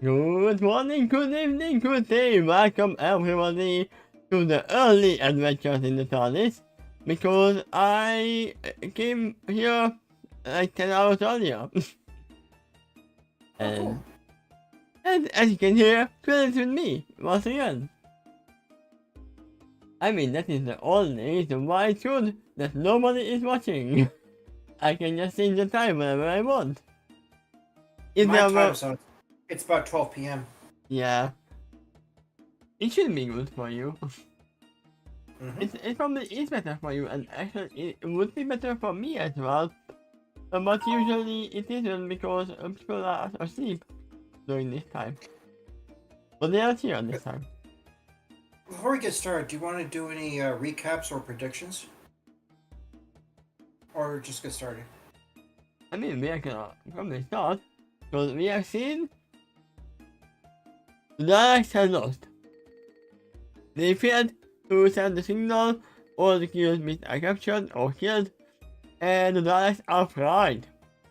Good morning, good evening, good day. Welcome everybody to the early adventures in the TARDIS. Because I came here like 10 hours earlier. Oh, cool. And as you can hear, Quill is with me once again. I mean, that is the only reason why it's good that nobody is watching. I can just change the time whenever I want. If My there were... time zone, it's about 12 p.m. Yeah. It should be good for you. Mm-hmm. It probably is better for you, and actually it would be better for me as well. But usually it isn't because people are asleep during this time. But they are here this time. Before we get started, do you want to do any recaps or predictions? Or just get started? I mean, we are gonna probably start, because we have seen the Daleks have lost. They failed to send the signal, all the cubes are captured or killed, and the Daleks are fried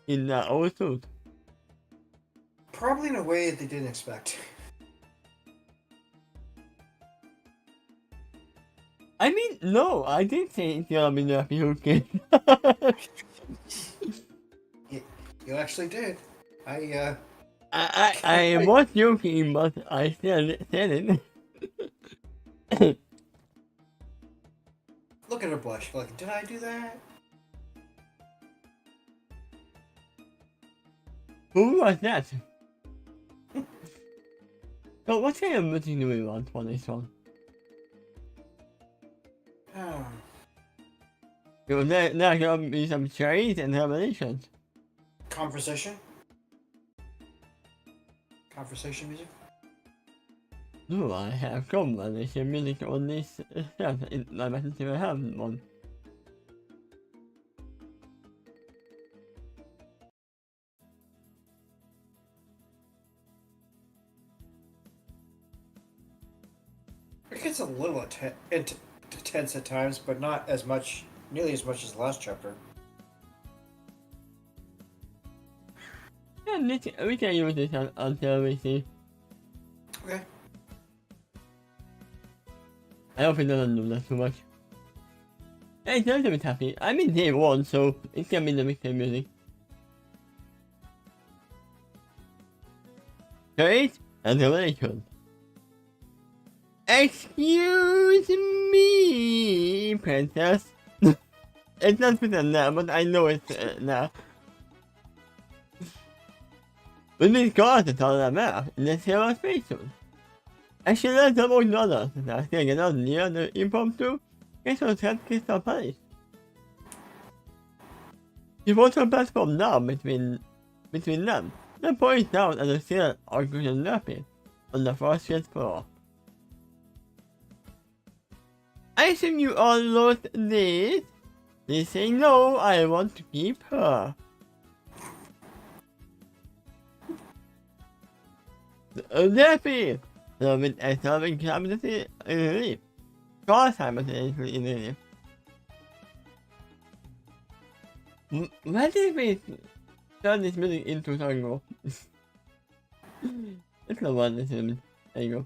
in their old suit. Probably in a way they didn't expect. I mean, no, I didn't say it's gonna be the few kids. You actually did. I was joking, but I still said it. Look at her blush. Like, did I do that? Who was that? So what kind of music do we want for this one? Oh. So there are gonna be some charades and revelations. Conversation? Conversation music? Do I have conversation music on this stuff? I must never have one. It gets a little intense at times, but not as much, nearly as much as the last chapter. Yeah, we can use this until we see. Okay. I hope it doesn't do that too much. Hey, it's a little bit happy. I'm in day 1, so it can be the mixtape music. Great and revelation. Excuse me, princess. It's not written now, but I know it's now. With these cars it's all that matter in the zero space zone. Actually, let's double dollars. I think another near the impromptu Crystal Set Crystal Palace. You want a platform now between them. The point down at the steel oxygen rapid on the first floor. I assume you all lost this. They say no, I want to keep her. Rapid! With a solving capacity in relief. Cross simultaneously in relief. What if we turn this music into tango? It's not one, this is there you go.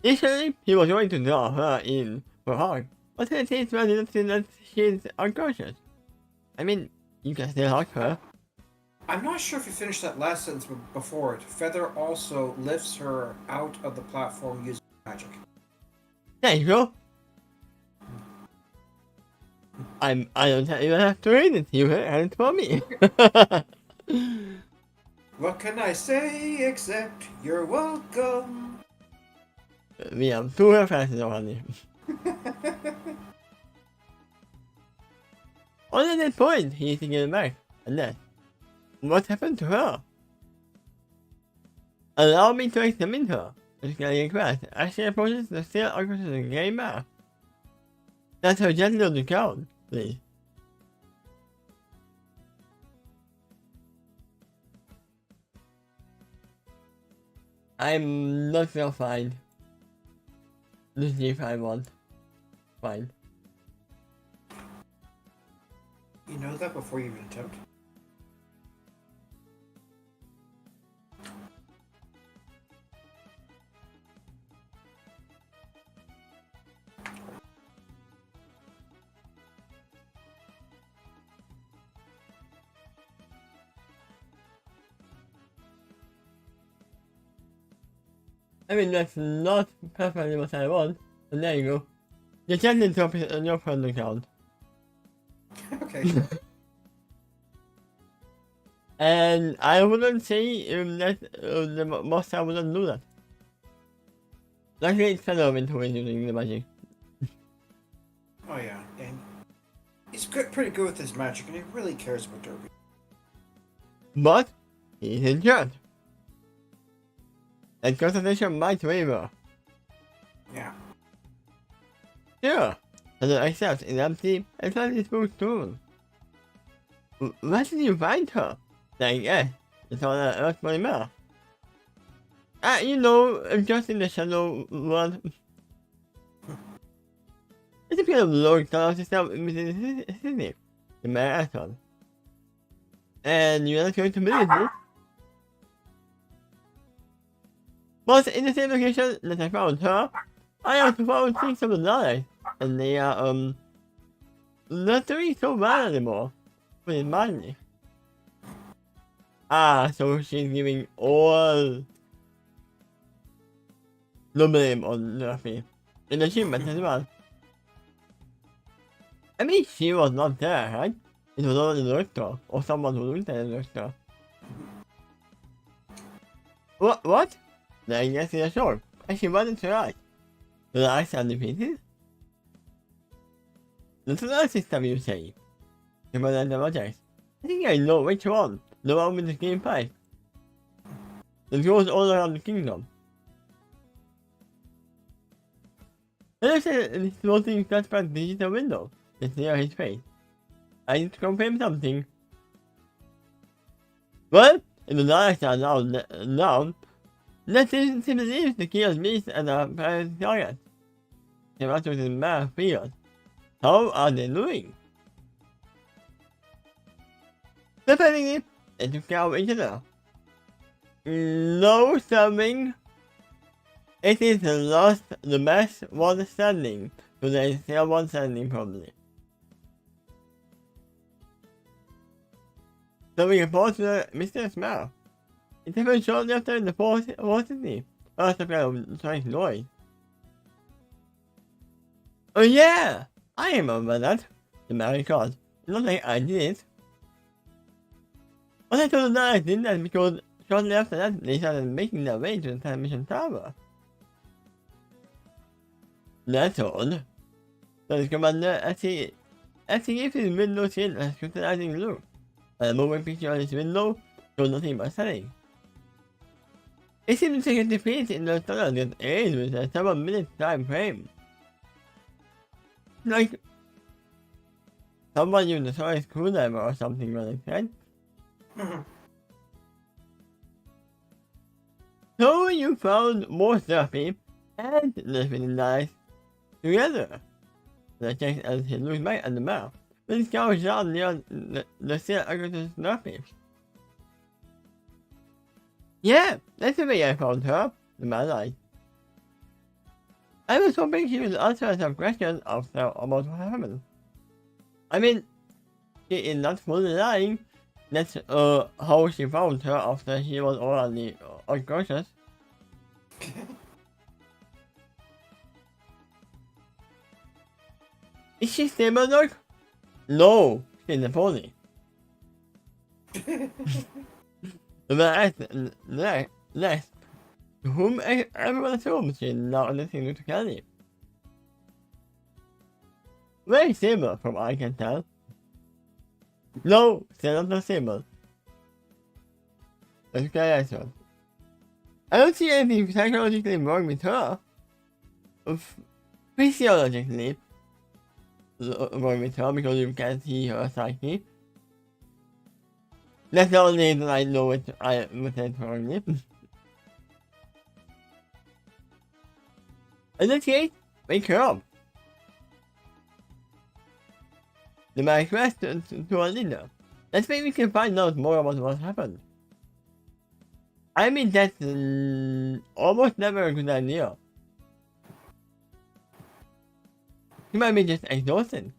Initially, he was going to draw her in for hug, but it seems that she's unconscious. I mean, you can still hug her. I'm not sure if you finished that last sentence before it. Feather also lifts her out of the platform using magic. There you go. I don't even have to read it, you heard it for me. What can I say except you're welcome? Vi har stora fester honey. Only that point he's getting back, and then what happened to her? Allow me to examine her. It's getting request as she approaches the steel oxygen gray map. That's her gently on the ground, please. I'm not so fine. Just see if I want. Fine. You know that before you even attempt? I mean, that's not perfectly what I want, but there you go. The sentence up is on your friend account. Okay. And I wouldn't say that the most I wouldn't do that. Luckily, it's kind of into it using the magic. Oh yeah, and he's good, pretty good with his magic, and he really cares about Derby. But he's in charge. And concentration might waver. Yeah. Sure, and the access is empty and slightly smooth too. Where did you find her? Like, it's on Earth for more. You know, just in the shadow world. It's a kind of low color system within the city, the marathon. And you're not going to believe me. But in the same location that I found her, I also found 6 of the dollars. And they are, not doing so well anymore. But it's money. So she's giving all the blame on Luffy. And the achievement as well. I mean, she was not there, right? It was only the director, or someone who looked at the director. What? Then I guess it's sure. And she wasn't right. The ice are defeated? The solar system, you say? The one the project. I think I know which one. The one with the green pipe. It goes all around the kingdom. There's a floating transparent digital window that's near his face. I need to confirm something. Well, if the lights are now, that simply leaves the key of beast and the parent target. The matter is in my field. How are they doing? Surprisingly, they took care of each other. No serving. It is the best one standing, so there is still one standing probably. So we report to Mr. Smell. It happened shortly after the fourth city. First of all, trying noise. Oh yeah! I remember that. The Mary called. Not like I did it. But I told them that I did that because shortly after that they started making their way to the transmission tower. That's odd. So the commander actually gave his window shield a scrutinizing look. And the moving picture on his window showed nothing but setting. It seemed to take a defeat in the tunnel that age with a 7-minute time frame. Like someone used a sorry screwdriver or something like that. So you found more therapy and living life together. The checked as he looked back at the map. This guy was down near the still aggressive therapy. Yeah, that's the way I found her, the man lied. I was hoping she would answer some questions after about what happened. I mean, she is not fully lying. That's how she found her after she was already unconscious. Is she stable, dog? No, she's a pony. Next, to whom everyone assumes she's not anything to carry. Very stable, from what I can tell. No, still not stable. Let's get that one. I don't see anything psychologically wrong with her. Physiologically wrong with her because you can see her psyche. That's the only reason I know it. I would say wrongly. In this case, wake her up. The man questions to our leader. Let's see if we can find out more about what happened. I mean, that's almost never a good idea. You might be just exhausted.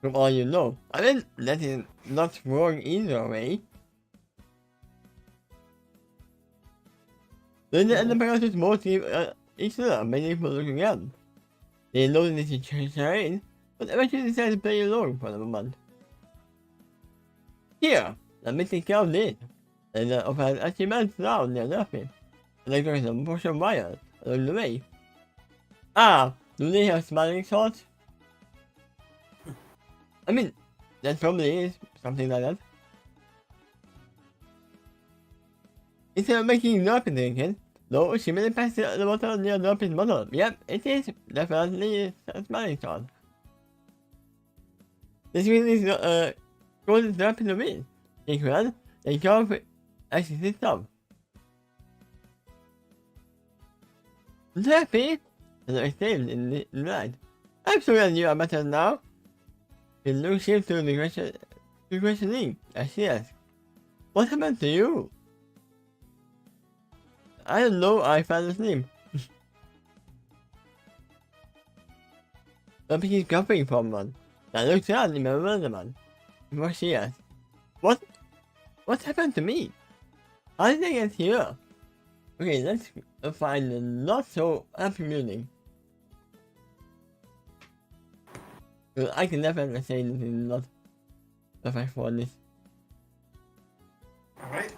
From all you know. I mean, that is not wrong either way. Then the enterprises mostly each other, many people looking at. They know this is charade, but eventually decide to play along for a moment. Here, let me take care of this. And offers actually melts down near nothing. And there is a push of wires along the way. Ah, do they have smiling shots? I mean, that probably is something like that. Instead of making nothing thinking, though she may pass the water near Noppy's bottle. Yep, it is definitely a smiling shot. This really is goes to drop in the wind. They run, they jump as she sits up. Happy? And I stayed in the night. I'm sure that you are better now. The look shifts to the questioning as she asks, what happened to you? I don't know, I fell asleep. But he's coughing from one. I looked around in bewilderment. Before she asked, what happened to me? How did I get here? Okay, let's find a not so happy meaning. Well, I can definitely say this is not perfect for this. Alright.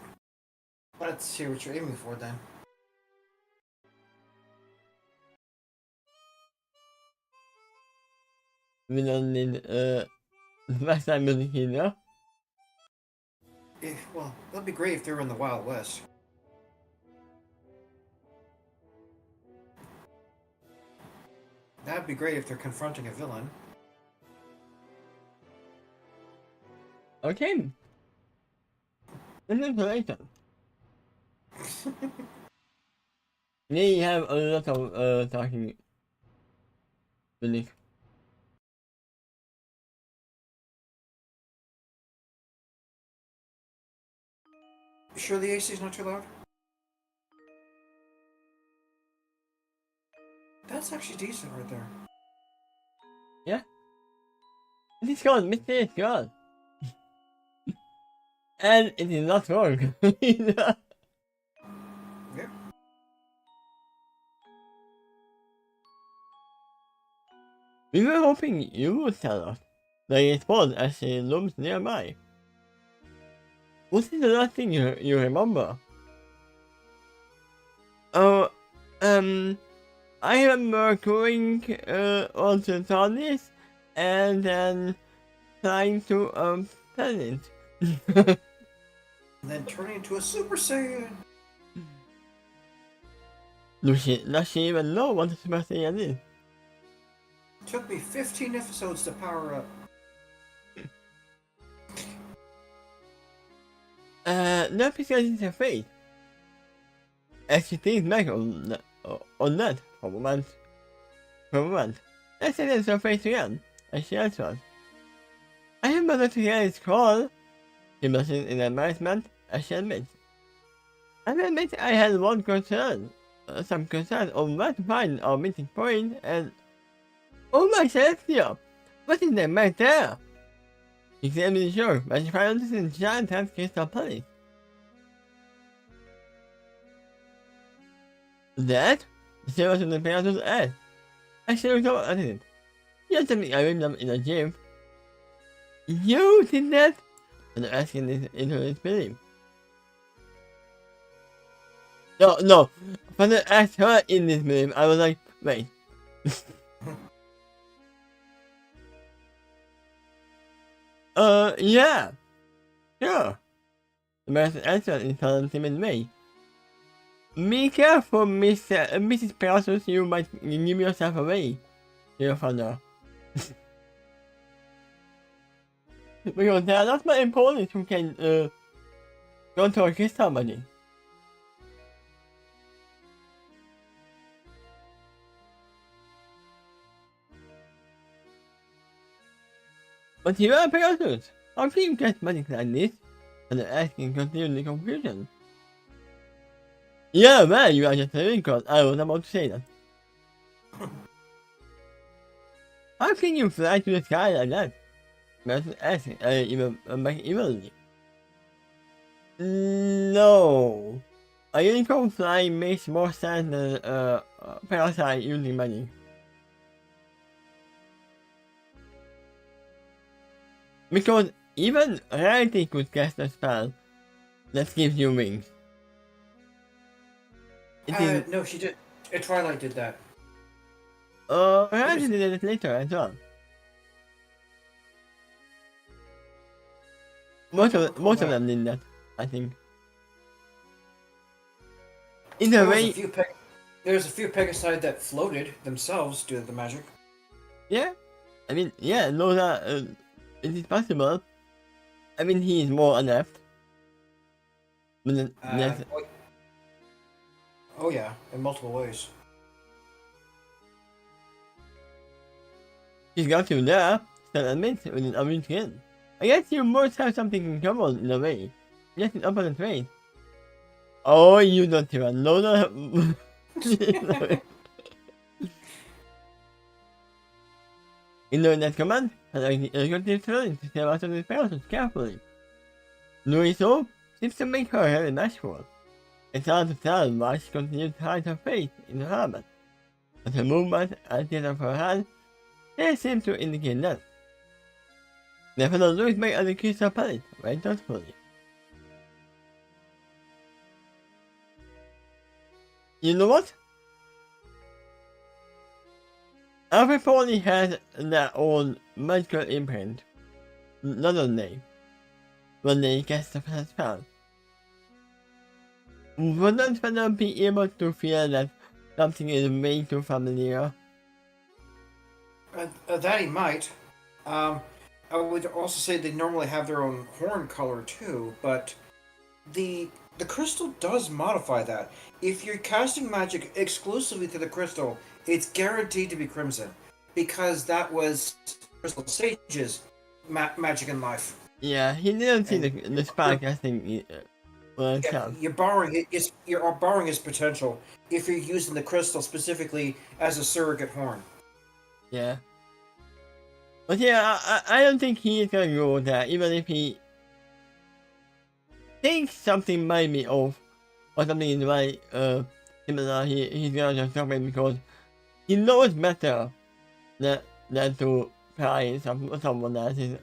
Let's see what you're aiming for then. We don't need last time music here. Well, that'd be great if they were in the Wild West. That'd be great if they're confronting a villain. Okay. This is later. They have a lot of talking. Really. You sure the AC is not too loud? That's actually decent right there. Yeah. This is called Mysterious Girl. And it is not wrong. Yeah. We were hoping you would tell us. They respond as she looms nearby. What is the last thing you remember? Oh, I remember going on to TARDIS and then flying to a planet. And then turning into a Super Saiyan. Does she even know what a Super Saiyan is? Took me 15 episodes to power up. No because her face. As she thinks back on that for a moment. Let's say there's her face again, as she answers. I remember to hear his call. She blushes in embarrassment as she admits. I admit I had one concern. Some concern on where to find our meeting point and... Oh my Celestia! What is that right there? She can't be sure, but she finds this in giant hand crystal palace. That? The silver to the Pegasus ass. I should look up at it. You're something I remember in a gym. You did that? And asking this into his belief. No. When I asked her in this belief, I was like, wait. Yeah. Sure. The man answered in some timid way. Be careful, Mrs. Pegasus, you might give yourself away, dear father. Because there are not many opponents who can go to against somebody. But here are Pegasus. How can you get magic like this? And they're asking continually confusion. Yeah, man, you are just a because I was about to say that. How can you fly to the sky like that? Pegasus asking, even back evenly. No. A unicorn flying makes more sense than parasite using magic. Because even Rarity could cast a spell that gives you wings. No, she did. Twilight did that. Rarity did it later as well. Most of them did that, I think. In a way, There's a few Pegasi that floated themselves due to the magic. yeah. I mean, yeah, those are, it is possible. I mean, he is more adept. But then, oh yeah, in multiple ways. he's got you there, still admit with an orange skin. I guess you must have something in common in a way. Just in opposite ways. Oh, you don't even know that. In knowing that command, and I executive challenge to step out of this process carefully. Doing so seems to make her very bashful. It's hard to tell why she continues to hide her face in the helmet, but her movement and the of her hand, they seem to indicate that. The fellow looks back at the crystal palette very thoughtfully. You know what? Every pony has their own magical imprint, not a name, when they cast a spell. Wouldn't Feather be able to feel that something is way too familiar? That he might. I would also say they normally have their own horn color too, but the crystal does modify that. If you're casting magic exclusively to the crystal, it's guaranteed to be crimson, because that was Crystal Sage's magic in life. Yeah, he didn't see the spell casting You're borrowing his potential if you're using the crystal specifically as a surrogate horn. Yeah. But yeah, I don't think he is gonna go with that, even if he thinks something might be off, or something is right, similar, he's gonna just stop it because he knows better than to try someone else's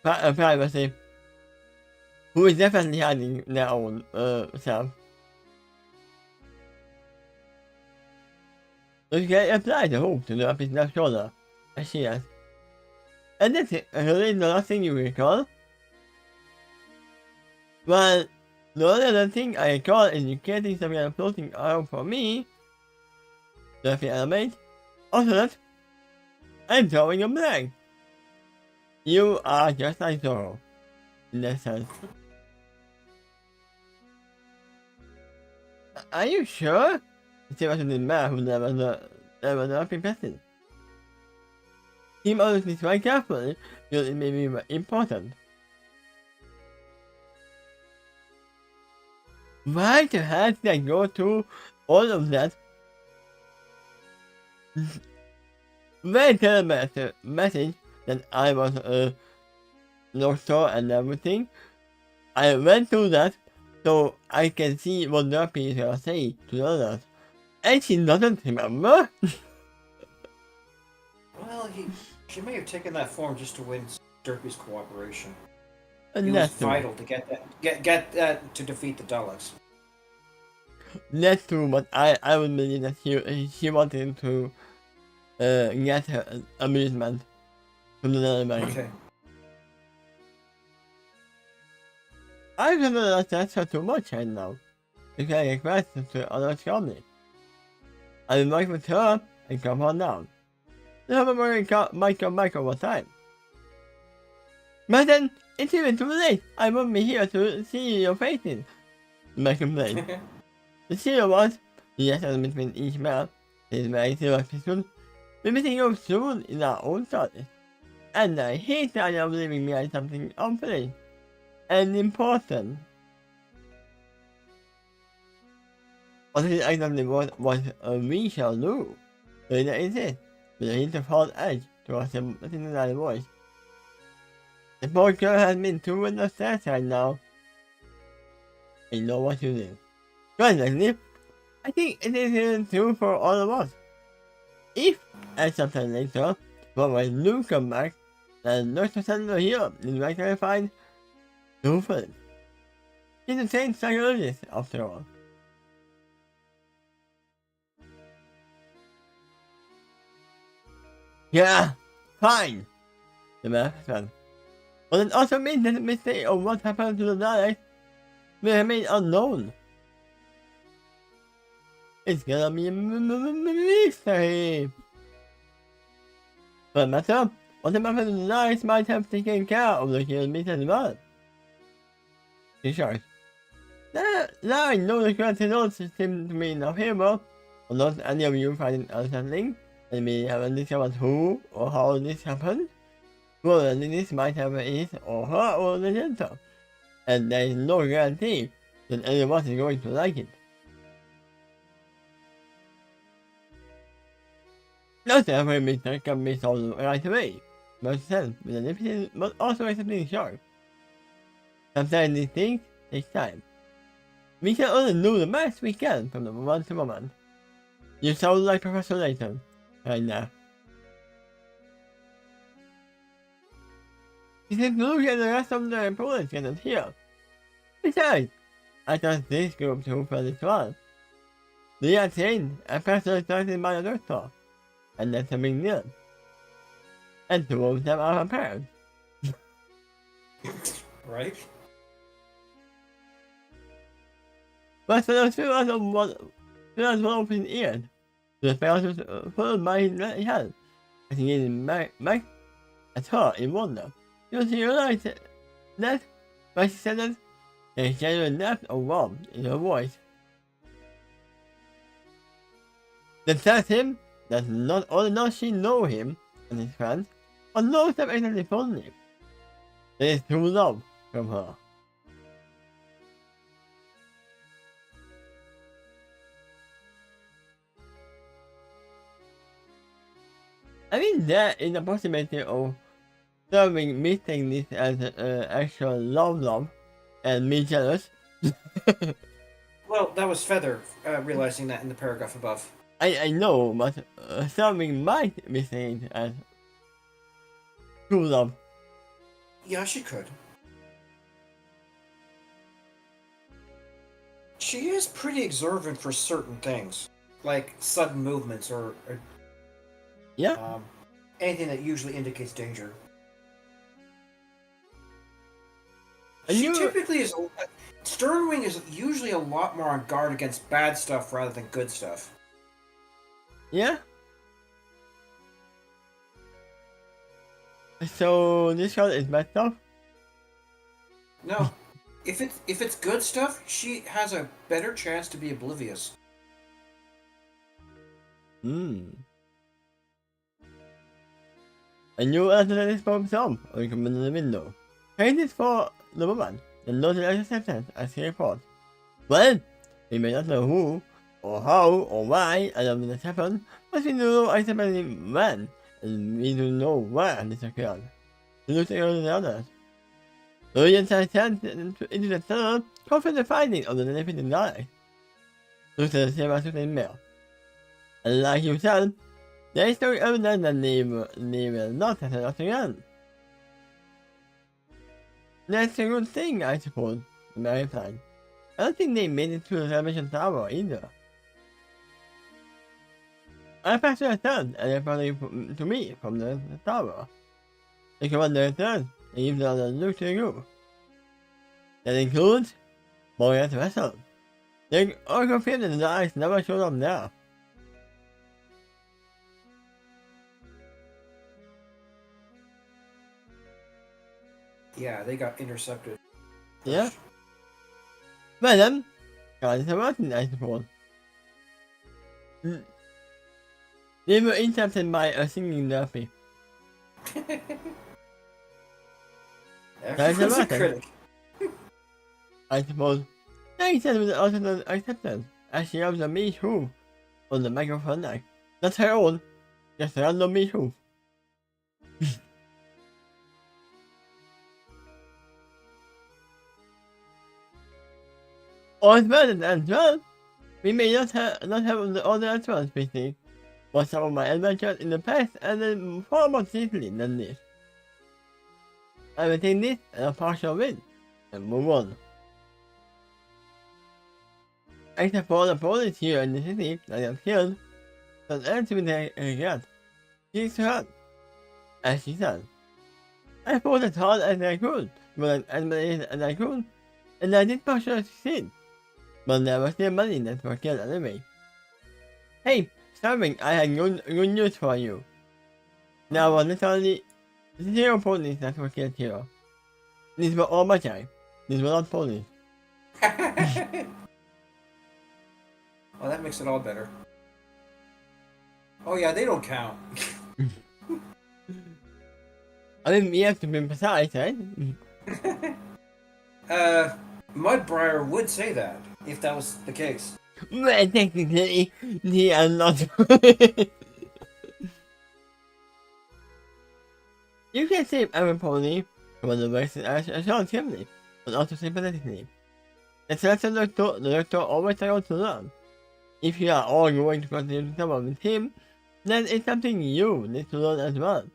privacy, who is definitely hiding their own self. So you can apply the hook to the up his left shoulder, as she has. And that's it, really the last thing you recall? Well, the only other thing I recall is you getting some kind of floating arrow for me. Duffy element. Also that, I'm drawing a blank. You are just like Zoro, in that sense. Are you sure? She was the man who never not been present. Team always needs very carefully because it may be important. Why the hell did I go through all of that? Very tell message that I was a doctor and everything. I went through that so I can see what the people say to others. And she doesn't remember? Well, she may have taken that form just to win Derpy's cooperation. And It was that's true. vital to get that to defeat the Daleks. That's true, but I would believe that she wanted to get her amusement from the Nelly. Okay. I don't know that that's too much right now. Because I request to other family. I will work with her and come on down. The however might come back over time. But then, it's even too late. I won't be here to see your faces. My complaint. The serial was, the distance between each man is very serious soon. We're meeting you soon in our own TARDIS. and he started believing me as something unfinished and important. What is exactly what we shall do? Later is it, but it hit the false edge to a similar voice. The poor girl has been too the stairs right now. I know what to do. Honestly, I think it is true for all of us. If, at some time later, when Luke come back, then Nurse Sandra here is likely find Rufus. He's the same psychologist, after all. Yeah, fine, the man said. But it also means that the mistake of what happened to the Daleks may remain unknown. It's gonna be a mystery. For that matter, what happened to the Daleks might have taken care of the human beings as well. He shrugged. Now I know the correct results seem to me enough here, but not any of you find it unsettling, and may haven't discovered who or how this happened. Well, this might have his or her own agenda, and there is no guarantee that anyone is going to like it. Not every mystery can be solved right away, but sense with a limited but also accepting sharp. Sometimes these things take time. We can only do the best we can from the moment to moment. You sound like Professor Layton right now. He seems to look at the rest of the opponents gathered here. Besides, I trust this group to for this one. They are trained and personally started by the doctor, and that's a big deal. And two of them are prepared. Right? But for those few of what Phil's one open ears, the spells was followed by his right hand, as he gazed back at her in wonder. You realize that, when she said that, there is genuine depth of warmth in her voice. That tells him that not only does she know him and his friends, but knows them exactly fondly. There is true love from her. I mean, there is a possibility of serving mistaking this as actual love, and me jealous. Well, that was Feather realizing that in the paragraph above. I know, but serving might mistake it as true love. Yeah, she could. She is pretty observant for certain things, like sudden movements or Yeah. Anything that usually indicates danger. And She you- typically is. Sternwing is usually a lot more on guard against bad stuff rather than good stuff. Yeah. So this card is bad stuff? No, if it's good stuff, she has a better chance to be oblivious. Hmm. And you answer this from some, or you come in the window. Pay this for the woman, and noted as a sentence as he reports. Well, we may not know who, or how, or why all of this happened, but we know exactly when, and we do know where this occurred. We looked at the others. Williams has sent into the tunnel, confirmed the finding of the limited knowledge. Looked at the same as in mail. And like you said, there is no evidence that they will not have lost again. That's a good thing, I suppose, Mary replied. I don't think they made it to the television tower either. I passed a third and reported to me from the tower. The commander returned and gave another look to the group. That includes Boyer's vessel. They all confirmed that the eyes never showed up there. Yeah, they got intercepted. Yeah. Well then, God is working, I suppose. They were intercepted by a singing Duffy. That's Everyone's a about it. critic. I suppose. Yeah, he said with the alternate acceptance, as she loves a me too on the microphone neck. Not her own, just a random me too. Or as well. We may not have all the answers, PC, but some of my adventures in the past and then far more deeply than this. I will take this as a partial win and move on. Except for the police here in the city that got killed, but ultimately regret. She's hurt, as she said. I fought as hard as I could, but as many as I could, and I did partially succeed. But there was still money that was killed anyway. Hey, Starving, I had good news for you. There were literally 0 police that were killed here. These were all my time. These were not police. Well, that makes it all better. Oh yeah, they don't count. I mean, you have to be precise, right? Mudbriar would say that, if that was the case. Well, technically, they are not. You can save every pony from the worst as Sean Chimney, but also sympathetically. It's less than the doctor always tries to learn. If you are all going to continue to cover with him, then it's something you need to learn as well.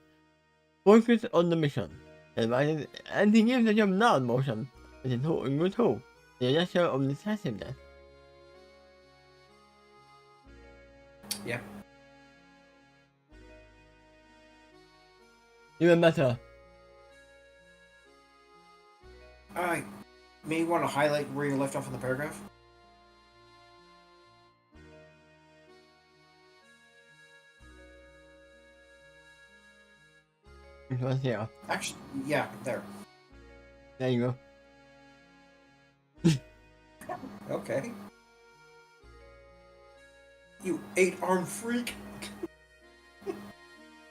Focus on the mission, and he gives the job now motion, which is a good tool, the gesture of decisiveness. Yeah. Even better. I may want to highlight where you left off in the paragraph. It was here. Actually, yeah, there. There you go. Okay. You 8-armed freak.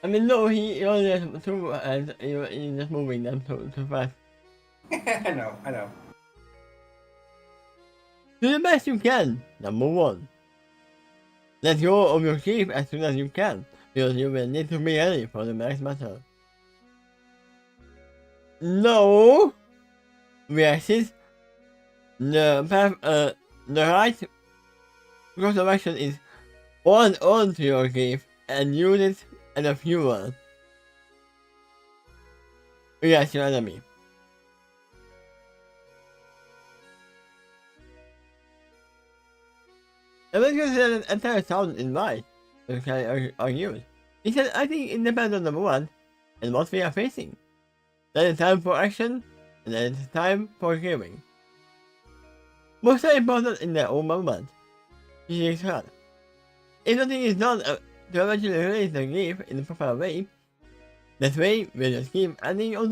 I mean, no, he only has 2 hands, he's just moving them too fast. I know. Do the best you can, number 1. Let go of your chief as soon as you can, because you will need to be ready for the next battle. No! Reactions. The right course of action is hold on to your gift and use it as a fuel. React your enemy. The Avengers said an entire sound in right, which are used. He said, I think it depends on number 1 and what we are facing. Then it's time for action, and then it's time for giving. Most are important in their own moment. She is hard. If nothing is done to eventually release the gift in the proper way, that way we'll just keep adding on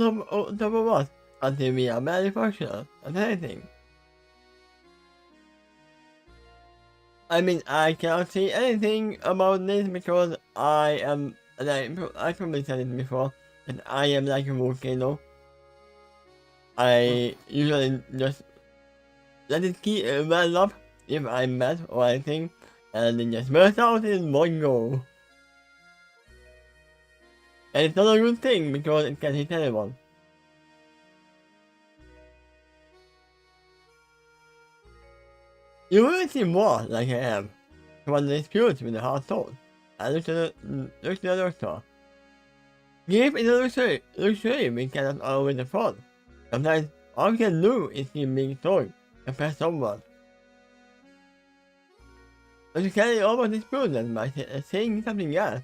top of us until we are barely functional at anything. I mean, I cannot say anything about this because I am, and I probably said it before, that I am like a volcano. I usually just let it keep well up if I'm mad or anything, and then just burst out in one go. And it's not a good thing because it can hit anyone. You will see more like I am. One disputes with the hard soul. I looked at the doctor. Grief is a luxury we cannot always afford. Sometimes all we can do is keep being strong and press someone. But you carry over this burden by saying something else.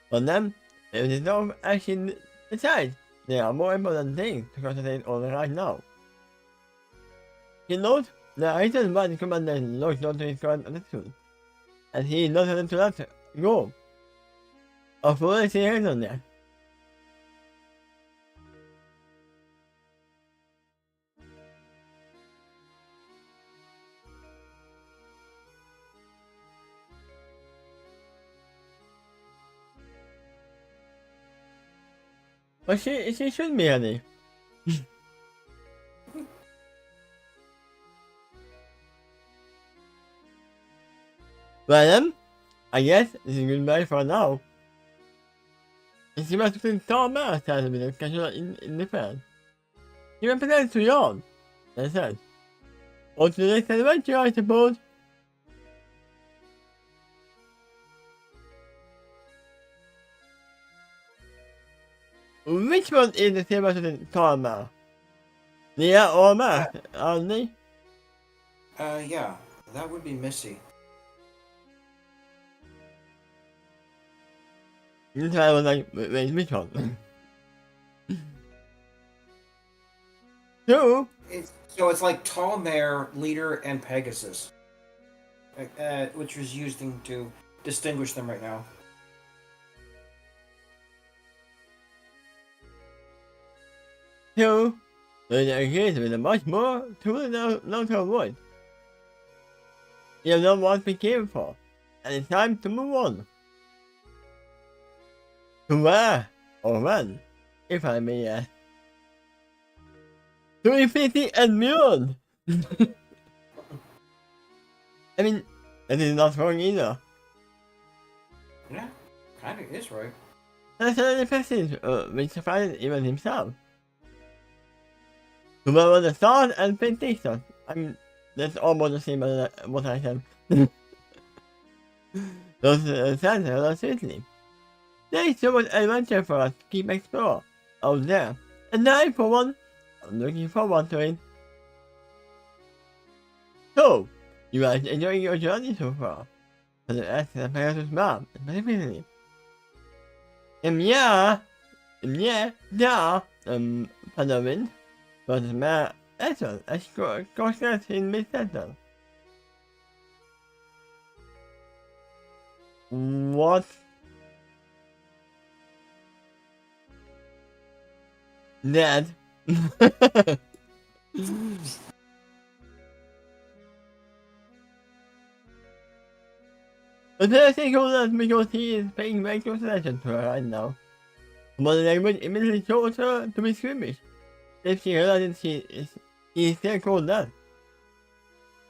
For them, if they don't actually decide, there are more important things to concentrate on right now. He knows the reason why the commander looks not to his current attitude, and he is not willing to let go of what he has on there. But she shouldn't be, honey. Well then, I guess this is goodbye for now. And she must have tall man started with a casual in the fan. She represents to yawn. That's it. On to the next adventure, I suppose. Which one is the same as the tall man? Leah or Matt, aren't they? Yeah, that would be Missy. That's why I was like, wait, which one? So, So it's like Tall Mare, Leader, and Pegasus, which was used to distinguish them right now. so, there is with a much more to now to avoid. You know what we came for, and it's time to move on. To where or when, if I may ask. To infinity and beyond! I mean, that is not wrong either. Yeah, kind of is right. That's another passage which surprised even himself. To where the stars and plantations. I mean, that's almost the same as what I said. Those sounds are seriously. There is so much adventure for us to keep exploring out there, and I, for one, am looking forward to it. So, you are enjoying your journey so far? For the rest of the Pegasus map, specifically. Yeah, Padawan, but the map Essel, as course in mid-sentence. What? Dad? But I think all that because he is paying very close attention to her right now. Body language immediately shows her to be squeamish. If she realizes he is still called that.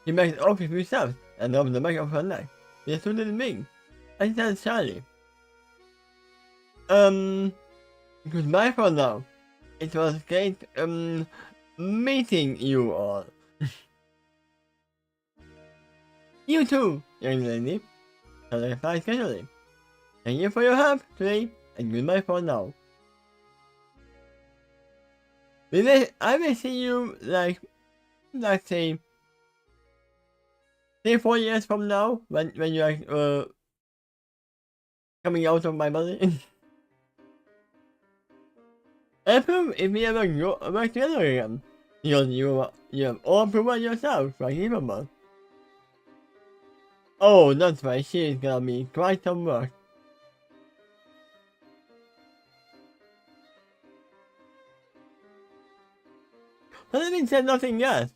She makes off with herself and rubs the back of her neck with a suited wing. And says shyly, goodbye for now. It was great, meeting you all. You too, young lady. I replied casually. Thank you for your help today, and goodbye for now. I will see you, like, let's say, 3-4 years from now, when you are, coming out of my body. Approve if we ever work together again. Because you have all proven yourself quite capable. Oh, that's right, she is gonna be quite some work. Sullivan said nothing yet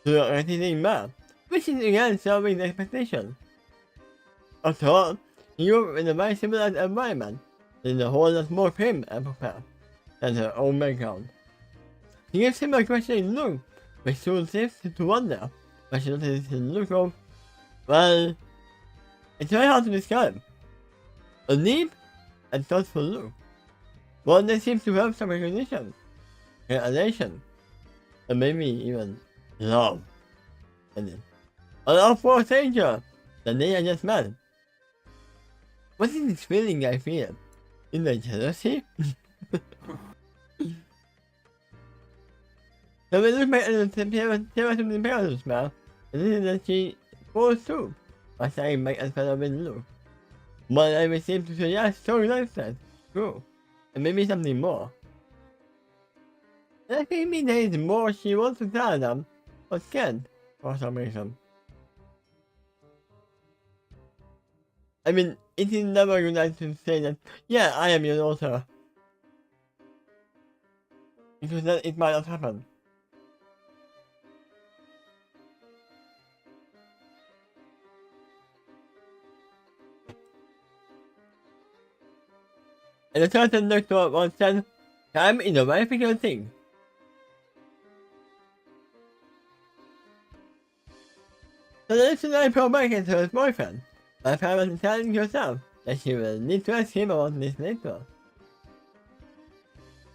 to anything map, which is again serving the expectation. After all, he grew up in a very civilized environment, in a whole lot more prim and prepared than her own background. He gives him a questioning look, which soon seems to wonder, but she notices his look of, well, it's very hard to describe. A deep and thoughtful look. One that seems to have some recognition, realization, and maybe even love. And then, a love for a stranger that they had just met. What is this feeling I feel? Is that jealousy? So we look back at the Pegasus map, and this is that she goes through by staring back at fellow look. But I seem to suggest so like that, true, and maybe something more. And I think maybe there is more she wants to tell them, but can't, for some reason. I mean, it is never good nice to say that, yeah, I am your daughter. Because then it might not happen. And the certain doctor once said, Time is a very particular thing. So the missionary provides to his boyfriend, my parents telling herself that she will need to ask him about this later.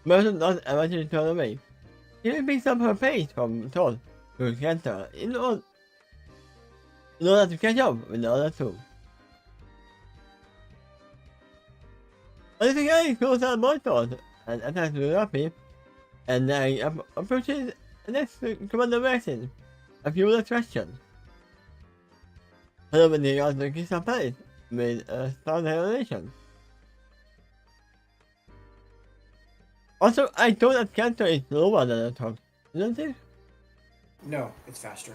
Merton does eventually turn away. She picks up her pace from Todd to Cantor in order to catch up with the other two. But the guy closes out more Todd and attacks the Ruffy, and then approaches the next commander Resin, a few less questions. Hello, when they are the Crystal Palace with a strong relation. Also, I thought that Cantor is slower than a Todd, isn't it? No, it's faster.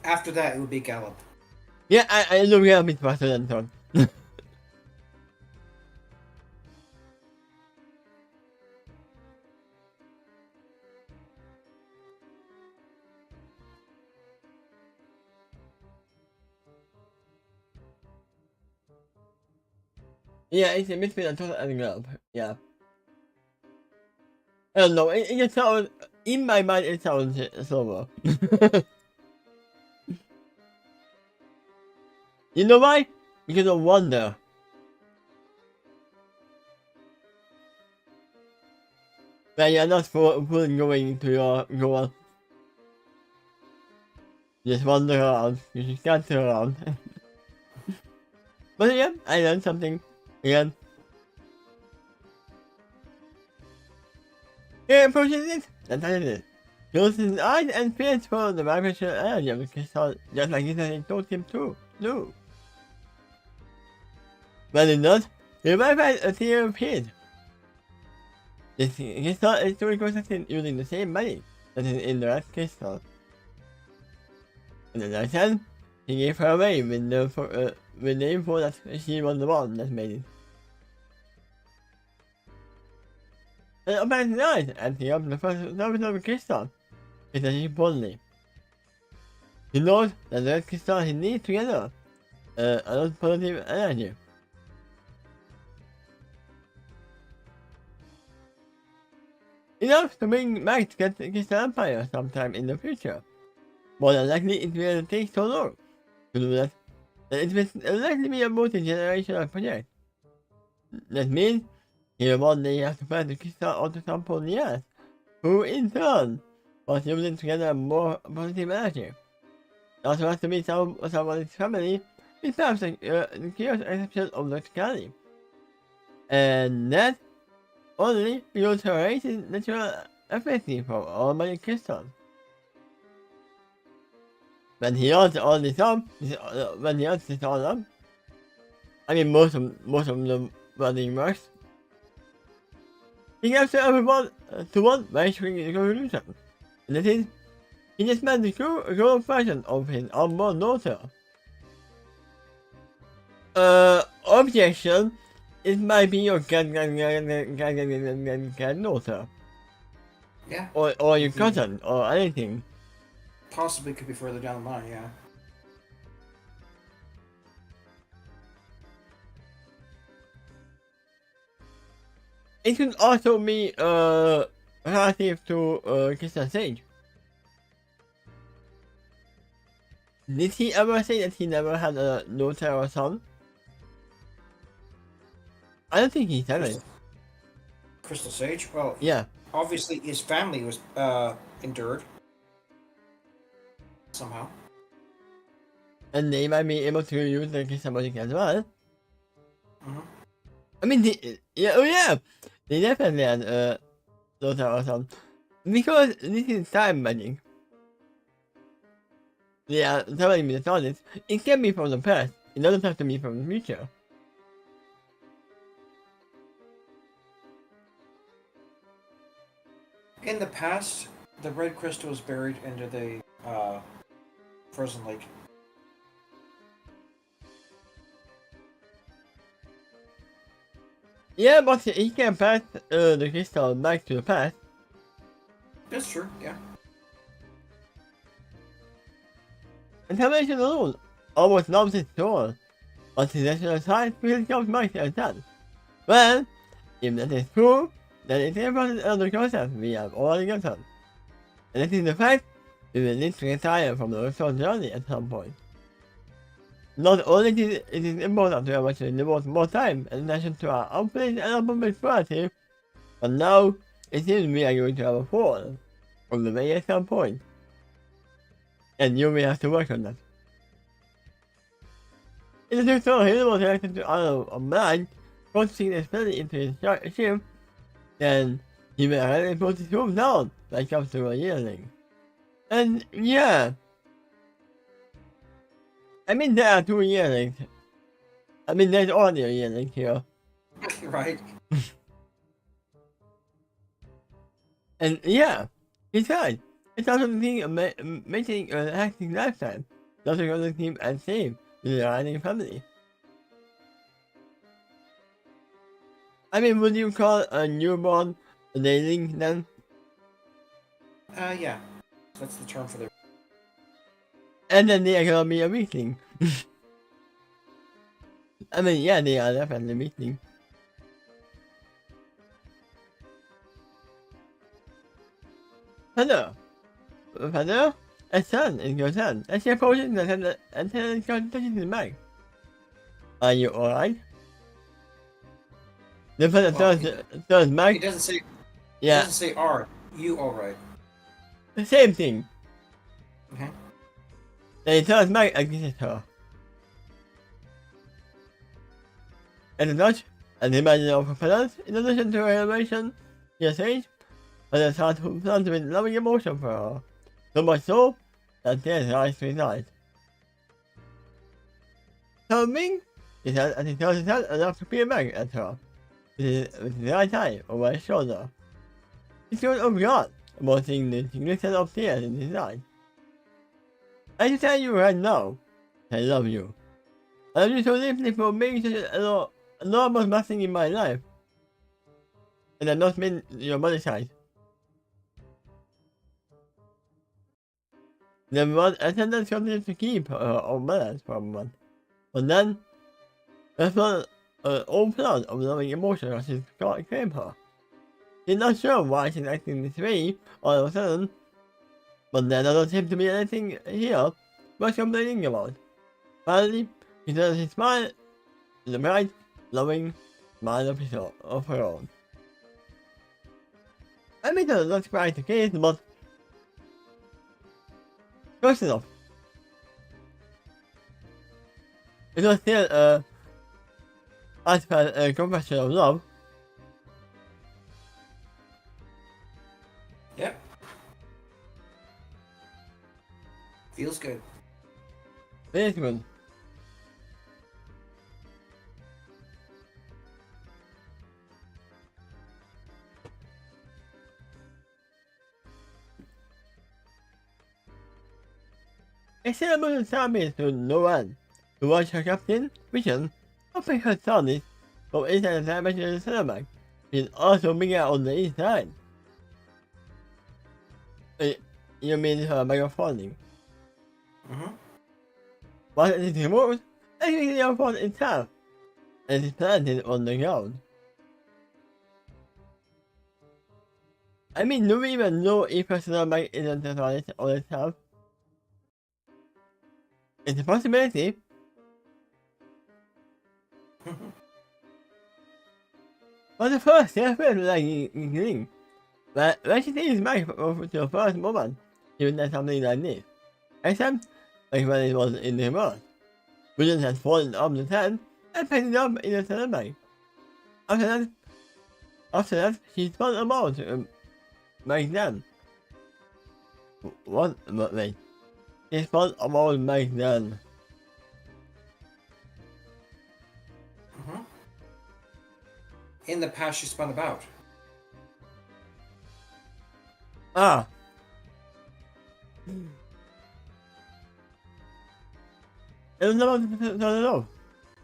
After that, it would be Gallop. Yeah, I know we are a bit faster than Todd. Yeah, it's a bit between a Todd and Gallop, yeah. I don't know, it just sounds, in my mind it sounds slower. You know why? Because of wonder. When you're not fully going to your goal. Just wander around, you just scatter around. But yeah, I learned something again. Here approaches it, and that is it. Closes his eyes and feels for the vibrational energy of the crystal, just like he said he told him to do. When it does, he verifies a theory of his. This crystal is to be constructed using the same magic that is in the red crystal. In the next hand, he gave her away with the info that she was the one that made it. And opens his eyes and he opens the first surface of the crystal. He says it boldly. He knows that the red crystal he needs together a lot of positive energy. Enough to bring back to get the Crystal Empire sometime in the future. More than likely it will take so long to do that it will likely be a multi-generational project. That means he will one day have to find the crystal out of some pioneers, who in turn was using together more positive energy. It also has to be someone's family, with perhaps the curious exception of the Kali. And that only because her race is natural affinity for all magic crystals. When he adds all this up, I mean most of the budding works, he gives everyone to one very strict conclusion, and that is, he just made the cruel version of his unborn daughter. Objection, it might be your granddaughter. Yeah. Or your cousin, or anything. Possibly could be further down the line, yeah. It could also be relative to Christian Sage. Did he ever say that he never had a daughter or son? I don't think he said it. Crystal Sage? Well, Yeah. Obviously his family was endured. Somehow. And they might be able to use the crystal magic as well. Mm-hmm. I mean, they definitely had a daughter or son. Because this is time magic. They are traveling with the TARDIS. It can be from the past. It doesn't have to be from the future. In the past, the red crystal was buried into the frozen lake. Yeah, but he can pass the crystal back to the past. That's true, yeah. And Salvation alone almost loves his soul, but his national side feels comes back as that. Well, If that is true, then it is an elder concept we have already gotten. And this is the fact, we will need to retire from the resource journey at some point. Not only it is important to actually devote more time and attention to our outplays and our public priority, but now it seems we are going to have a fall on the way at some point. And you will have to work on that. In the tutorial, he was reacted to a man focusing especially into his ship, then he will already put his room down when it comes to a yearling. And yeah, I mean there are 2 yearlings. I mean there's only a yearling here. Right. And yeah, he said, it's also the thing of maintaining an active lifetime, not to go to keep and save with the riding family. I mean, would you call a newborn a yearling then? Yeah. That's the term for their. And then they are gonna be a weakling. I mean, yeah, they are definitely a weakling. Hello. Hello? A son is your son. Let's get potion and it's going to touch his mic. Are you alright? The person throws mic. He doesn't say. Yeah. He doesn't say "are you all right?" The same thing. Okay. Then he throws mic against her. And the Dutch, and the imagine of propellers, in addition to her elevation, he says, but it's hard to plant with loving emotion for her. So much so, that tears rise to his eyes. Coming, he said, and he throws his hand enough to peer back at her, with his right eye over his shoulder. He feels oh God, about seeing the significance of tears in his eyes. I can tell you right now, I love you. I love you so deeply for being such an enormous blessing in my life. And I've not been your mother's side. There was a sentence continued to keep her own balance for a moment. But then, there was an old flood of loving emotion as she came her. She's not sure why she's acting this way all of a sudden, but there doesn't seem to be anything here worth complaining about. Finally, she turns his smile, the bright, loving smile of her own. I made her not quite the case, but close enough. It was still a confession of love. Yep. Feels good. Very good. A ceremonial service to no one, to watch her captain, Vision, open her TARDIS from inside the dimensional ceramic, is also bigger on the inside. You mean her microphoning? Mm-hmm. But it is removed, actually the microphone itself, and is planted on the ground. I mean, do we even know if her ceramic isn't the TARDIS on itself? It's a possibility. But the first, they felt like green. But when she sees Mike for the first moment, she would not something like this. Except, like when it was in the reverse. William had fallen off the tent and picked it up in the ceramic. After that, she spun about to make them. What? Wait. She spun about make them. Mm-hmm. In the past, she spun about. Ah. It was not at all.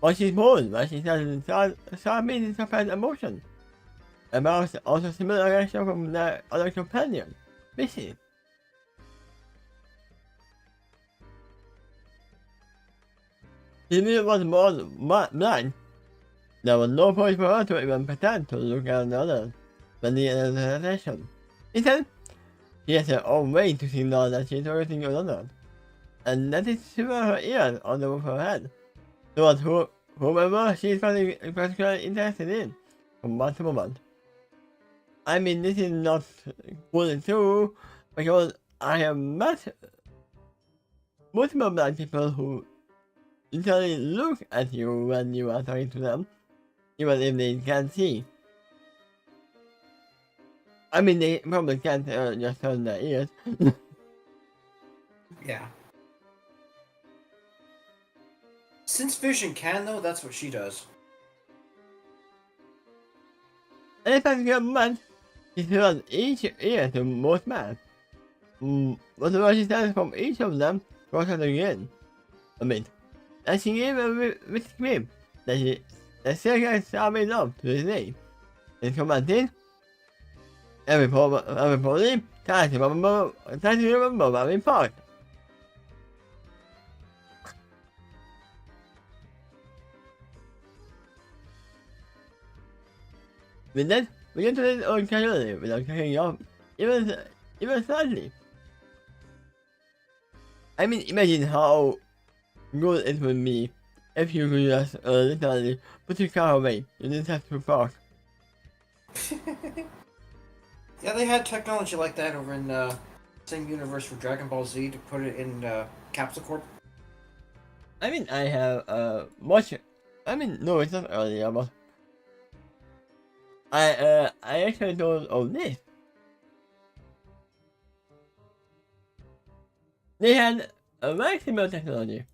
But she's born, but she started meeting surprised emotion. About also similar reaction from their other companion, Missy. She knew it was more blind. There was no point for her to even pretend to look at another when the session. Instead, she has her own way to signal that she's hurting another, and that is through her ears on the roof of her head. So that whomever she is particularly interested in, from moment to moment. I mean, this is not fully true, because I have met multiple blind people who literally look at you when you are talking to them, even if they can't see. I mean, they probably can't just turn their ears. Yeah. Since Vision can, though, that's what she does. And if I get mad, she turns each ear to most mad. Whatever she says from each of them, goes out again. A bit. And she gave a witch scream that still can stop me up to this day. And commenting, every problem tries to remember every part. With that, we get to this own casually without cutting off even slightly. I mean, imagine how good it would be if you could just literally put your car away. You didn't have to park. Yeah, they had technology like that over in same universe for Dragon Ball Z to put it in Capsule Corp. I mean, I have watched. I mean, no, it's not earlier, but I actually don't own this. They had a very similar technology.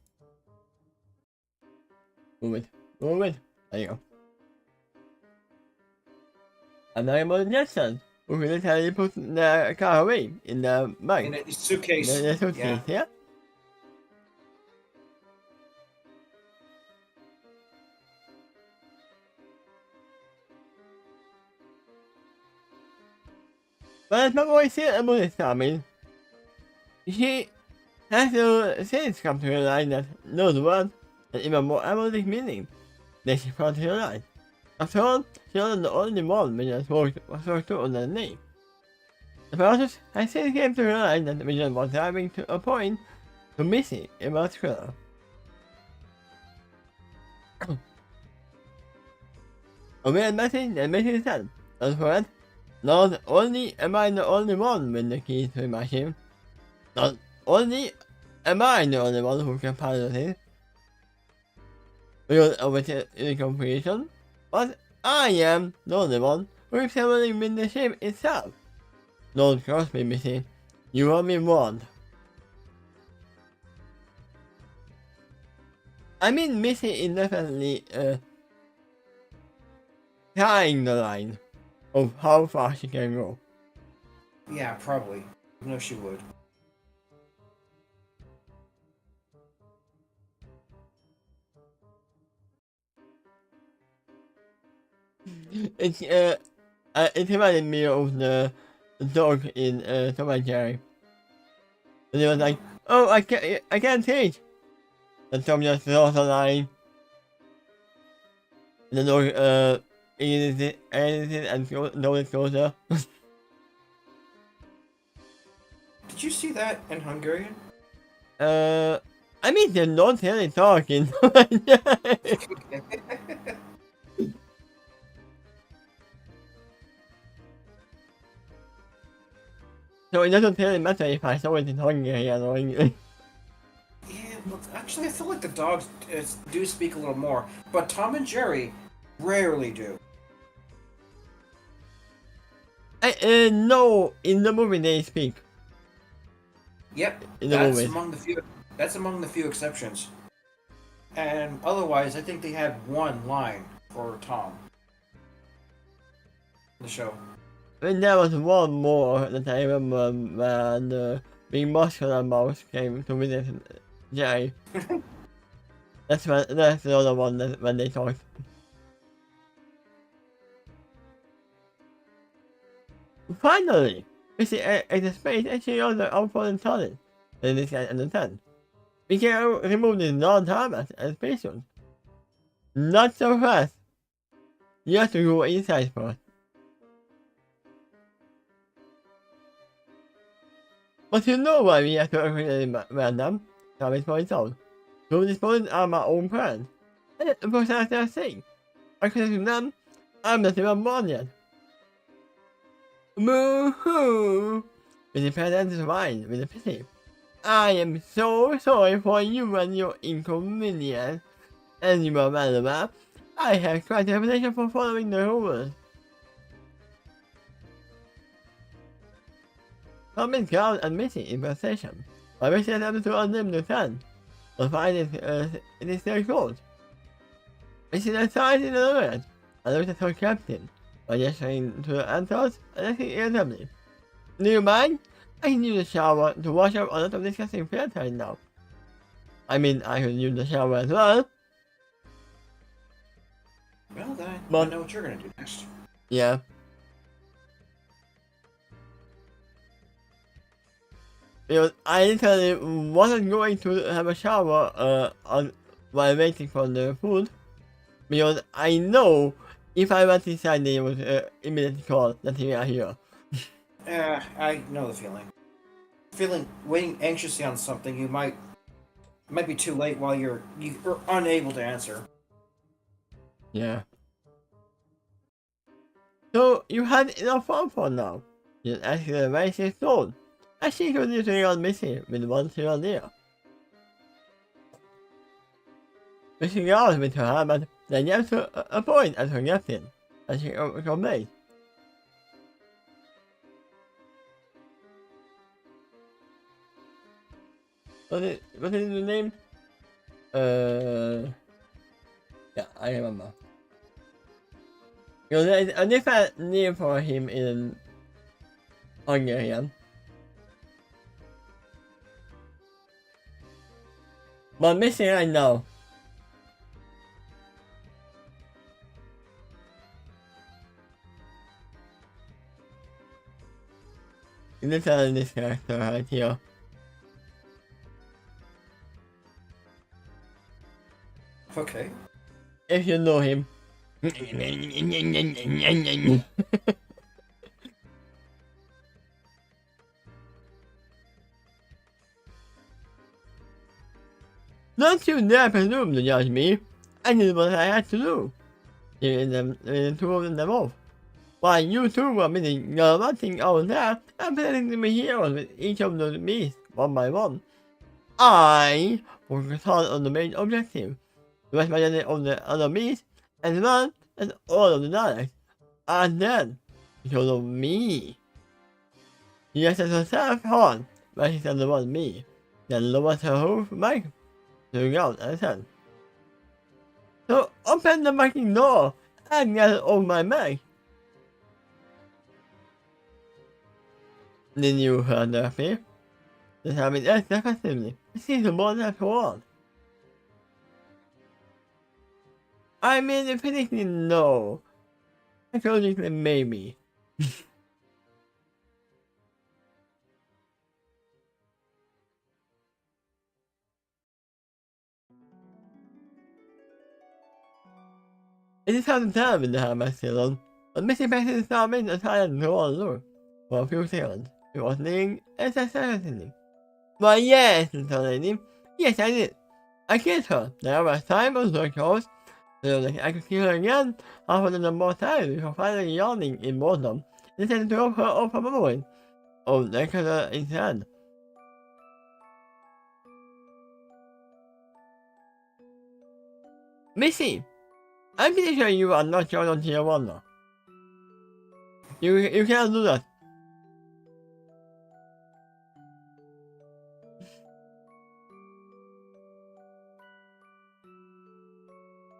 Move it. There you go. And I'm on Jetson, who can literally put the car away in the bag. In a suitcase. The suitcase, yeah. But it's not what I say about this, I mean. She has to since come to realize that those words and even more erotic meaning than she thought to realize. After all, she wasn't the only one Vision spoke to under the name. The process has since came to realize that Vision was driving to a point to Missy about Quill. A weird message that Missy said, as for it, not only am I the only one with the keys to the machine, not only am I the only one who can pilot it, because of its incomprehension, but I am the only one who is traveling with the ship itself. Don't cross me, Missy. You have been warned. I mean, Missy is definitely trying the line of how far she can go. Yeah, probably. I know she would. It reminded me of the dog in Tom and Jerry. And they was like, oh, I can't teach. And Tom just draws a line. And the dog eats it and goes closer. Did you see that in Hungarian? I mean, they're not really talking. So it doesn't really matter if I saw it in Hungarian or English. Yeah, well, actually, I feel like the dogs do speak a little more, but Tom and Jerry rarely do. No, in the movie they speak. Yep, In the that's movie. among the few. That's among the few exceptions. And otherwise, I think they had one line for Tom. The show. And there was one more that I remember when the big muscular mouse came to visit Jerry. That's the other one that when they talked. Finally, we see a space actually on the outfalling solid that this guy understands. We can remove the non-target and space suit. Not so fast. You have to go inside first. But you know why we have to activate random damage points out. So these points are my own plans. And it's the process they're saying. According to them, I'm not even born yet. Moo-hoo! With the president's wine, with a pity. I am so sorry for you and your inconvenience. As you are well aware, I have quite a reputation for following the rules. Some is ground and missing in possession. I wish I had to unlimit the sun. But find it is their fault. It's in a size in the red. I looked at her captain. By gesturing to the answers, and asking irritably. Do you mind? I can use the shower to wash up a lot of disgusting fat right now. I mean, I could use the shower as well. Well, then I But- know what you're gonna do next. Yeah. Because I literally wasn't going to have a shower while waiting for the food. Because I know if I went inside they would immediately call that we are here. I know the feeling. Waiting anxiously on something, you might be too late while you're unable to answer. Yeah. So you had enough fun for now. You actually raised his soul. I think you're literally gone missing with one single idea. Missing out with her, but then you have to appoint as her captain, as she obeyed. What is the name? Yeah, I remember. Because there is a different name for him in Hungarian. But missing right now. Literally this character right here. Okay. If you know him. Don't you dare presume to judge me. I did what I had to do. Giving them two of them off. While you two were meeting galvanizing over there and presenting to me heroes with each of those beasts one by one. I focused on the main objective. The rest majority of the other beasts, as well as all of the dialects, are dead because of me. She set herself hard, but she said the word me, then lowered her hoof back to the ground and said, "So open the fucking door and get it off my back." Then you heard the fear. The having asked defensively. It seems more than for I mean, definitely no. Psychologically, maybe. It is hard to tell with the hammer still on, but missing pieces is not meant to try and go on look. For a few seconds, it was laying as I started. Why, yes, little lady. Yes, I did. I killed her. There was time on the coast. So I could kill her again, half another more time before finally yawning in boredom. Decided to rope her off a moment. Oh, that color is hand. Missy! I'm pretty sure you are not going on tier 1 now. You cannot do that.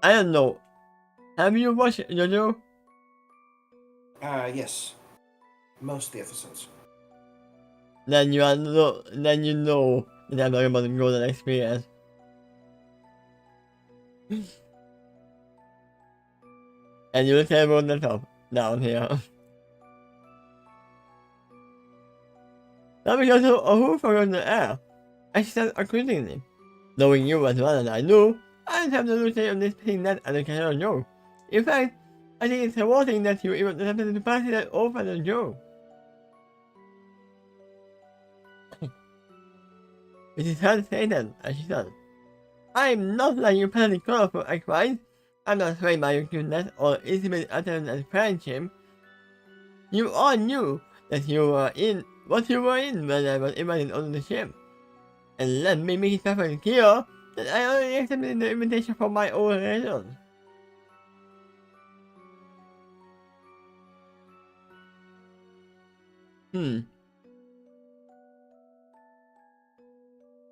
I don't know. Have you watched JoJo? Yes. Most of the episodes. Then you know that I'm talking about the golden experience. And you will tell everyone the top down here. Not because of who forgot the air. I said accordingly. Knowing you as well as I knew, I didn't have the luxury of this thing that I cannot know. In fact, I think it's rewarding that you even attempted to pass it over the Joe. It is hard to say then, as she said. I'm not like you penalty colorful equine. I'm not swayed by your cuteness or intimate attempts at friendship. You all knew that you were in what you were in when I was invited on the ship. And let me make it perfectly clear that I only accepted the invitation for my own reasons.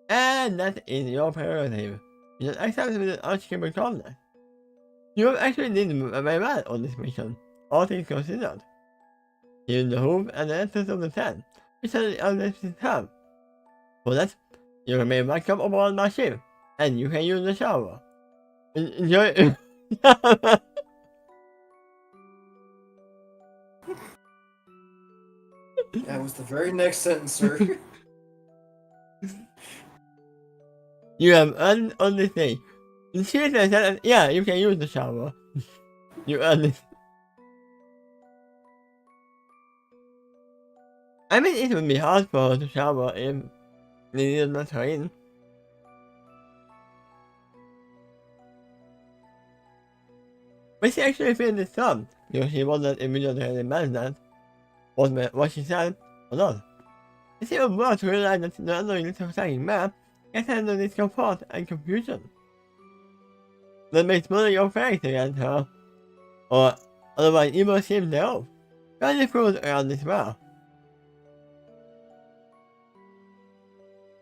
And that is your prerogative. You just accept with an unscrupulous calmness. You have actually did very well on this mission, all things considered. Here in the home and the entrance of the tent, which are the unlisted have. For that, you can make welcome aboard my ship, and you can use the shower. Enjoy. That was the very next sentence, sir. You have earned on this day. She said, yeah, you can use the shower. You earned it. I mean, it would be hard for her to shower if they did not her in. But she actually feels disturbed because she wasn't immediately managed that. What she said or not. It seemed well to realize that the unknown little sagging man can handle discomfort and confusion. That makes money your face against her, or otherwise evil seems thereof. Kindly fools around this well.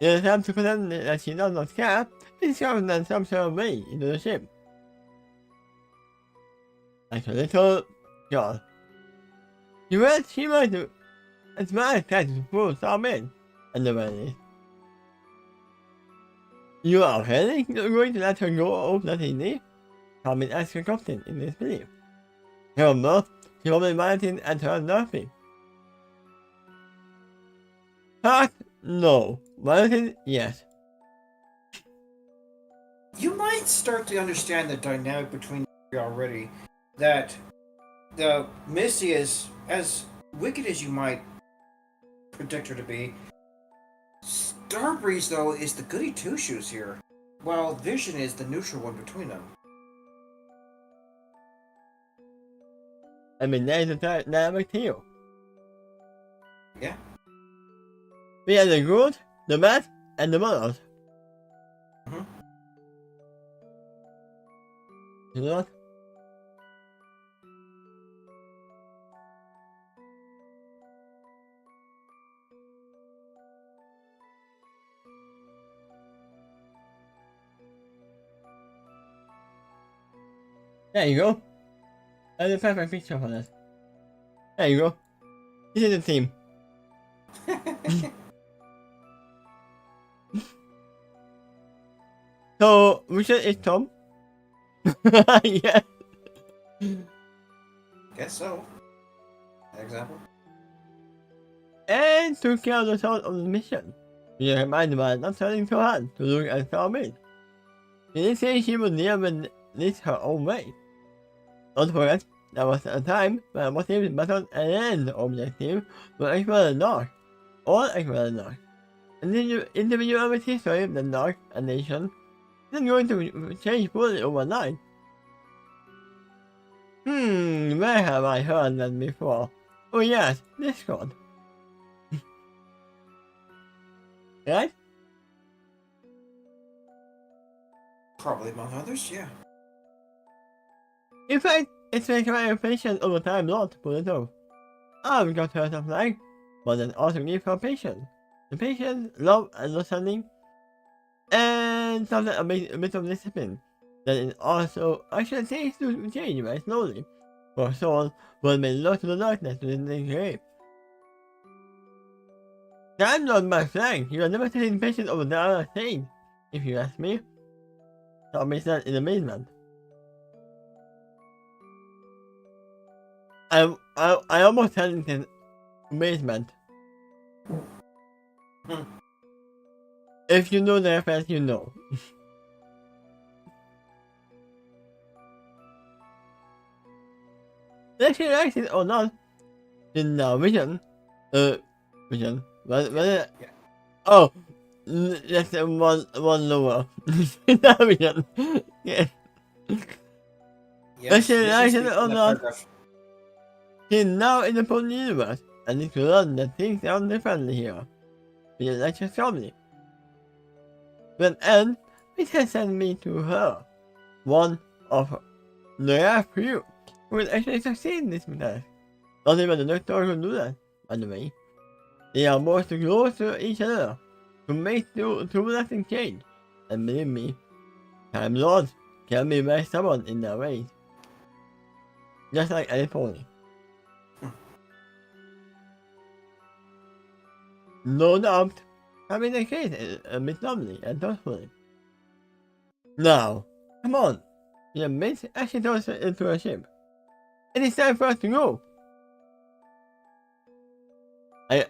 In an attempt to pretend that she does not care, she discovers that some sort of way into the ship. Like a little girl. She might do as well as try to fool some in, and the way. You are really going to let her go off that easy? Carmen asked her captain in disbelief. However, she probably managed and turned nothing. Heart, no. Managed, yes. You might start to understand the dynamic between you already. That the Misty is as wicked as you might predict her to be. Starbreeze, though, is the goody two-shoes here, while Vision is the neutral one between them. I mean, there is a dynamic too. Yeah. We have the good, the bad, and the models. Mm-hmm. You know what? There you go. That's a perfect picture for that. There you go. This is the team. So, Richard is Tom? Yeah. Guess so. Example. And took care of the soul of the mission. She reminded by not turning too hard to look at Starman. She did say she would never this her own way. Don't forget, there was a time when a motive battled an end objective was equal dark, all equal dark. And the individual with history of the dark and nation isn't going to change fully overnight. Where have I heard that before? Oh yes, Discord. Right? Probably among others, yeah. In fact, it's requiring patience over time not to pull it off. I've got her some like, but then also give her patience. The patience, love, understanding, and sometimes a bit of discipline. That it also actually takes to change very slowly. For soul will be lost to the darkness within the grave. I'm not my flank. You are never taking patience over the other thing, if you ask me. Tommy said in amazement. I almost said it in amazement. If you know the reference, you know. Whether she likes it or not, in the vision, whether, Yeah. oh, that's one lower. The vision. Yeah. Yes, Whether she vision likes it speaks or in that not, paragraph. she's now in the full universe, and it's learned that things sound differently here. She likes her family. But and it has sent me to her, one of the rare few who will actually succeed in this task. Not even the doctor can do that, by the way. They are more too close to each other to make two lasting change. And believe me, Time Lords can be very stubborn in their ways. Just like California. No doubt, having the case a bit lovely and thoughtfully. Now, come on. The mate actually throws her into a ship. It is time for us to go. I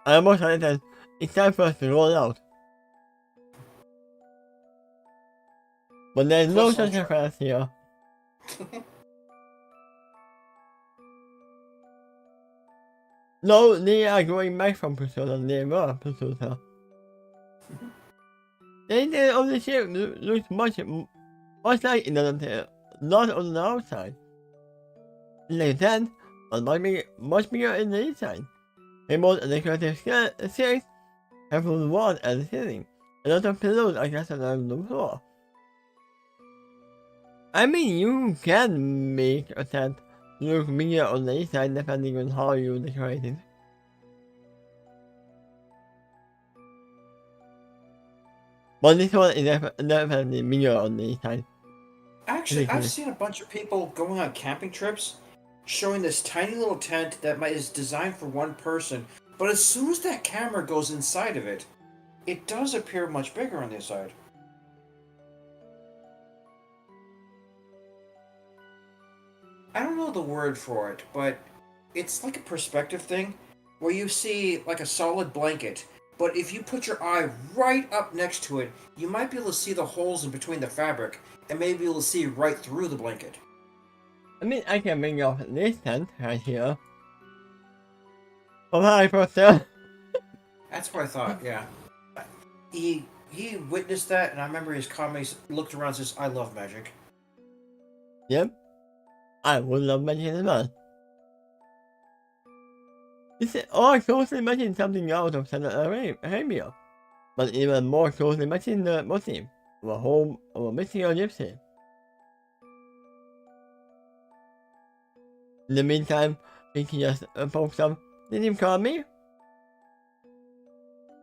almost thought that it's time for us to roll out. But there's no Plus such a fast here. No, they are going back from Pursuit and they were Pursuiter. The interior of the ship looks much like it doesn't, not on the outside. Like that, but much bigger in the inside. Tables and decorative chairs have from the walls and the ceiling. A lot of pillows are cast on the floor. I mean, you can make a set look bigger on the inside depending on how you decorate it. But this one is definitely bigger on the inside. Actually, I've seen a bunch of people going on camping trips showing this tiny little tent that is designed for one person, but as soon as that camera goes inside of it, it does appear much bigger on the inside. I don't know the word for it, but it's like a perspective thing where you see like a solid blanket, but if you put your eye right up next to it, you might be able to see the holes in between the fabric and maybe be able to see right through the blanket. I mean, I can bring off this tent right here. From Harry Potter. That's what I thought, yeah. He witnessed that, and I remember his comments looked around and says, I love magic. Yep. I would love magic as well. This is all closely matching something out of Southern Arabia, but even more closely matching the motif of a home of a mystical gypsy. In the meantime, Pinky just pokes up. Did you call me?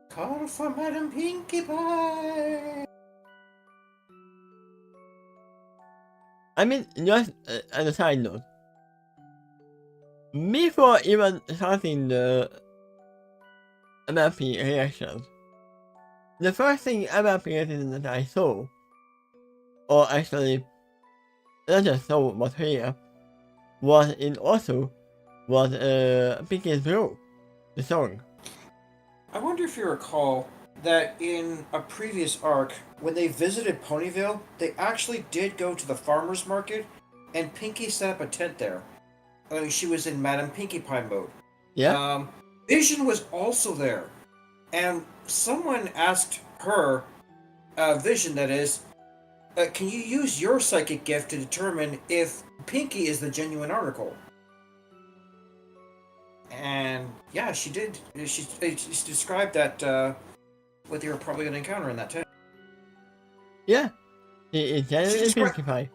Call for Madam Pinkie Pie! I mean, just as a side note, before even starting the MLP reactions, the first thing MLP reactions that I saw, or actually, not just saw but here, was Pinky's Brew, the song. I wonder if you recall that in a previous arc, when they visited Ponyville, they actually did go to the farmer's market, and Pinkie set up a tent there. I mean, she was in Madam Pinkie Pie mode. Yeah? Vision was also there, and someone asked her, Vision that is, can you use your psychic gift to determine if Pinkie is the genuine article? And yeah, she did. She described that what they were probably going to encounter in that tent. Yeah. It's genuinely Pinkie Pie.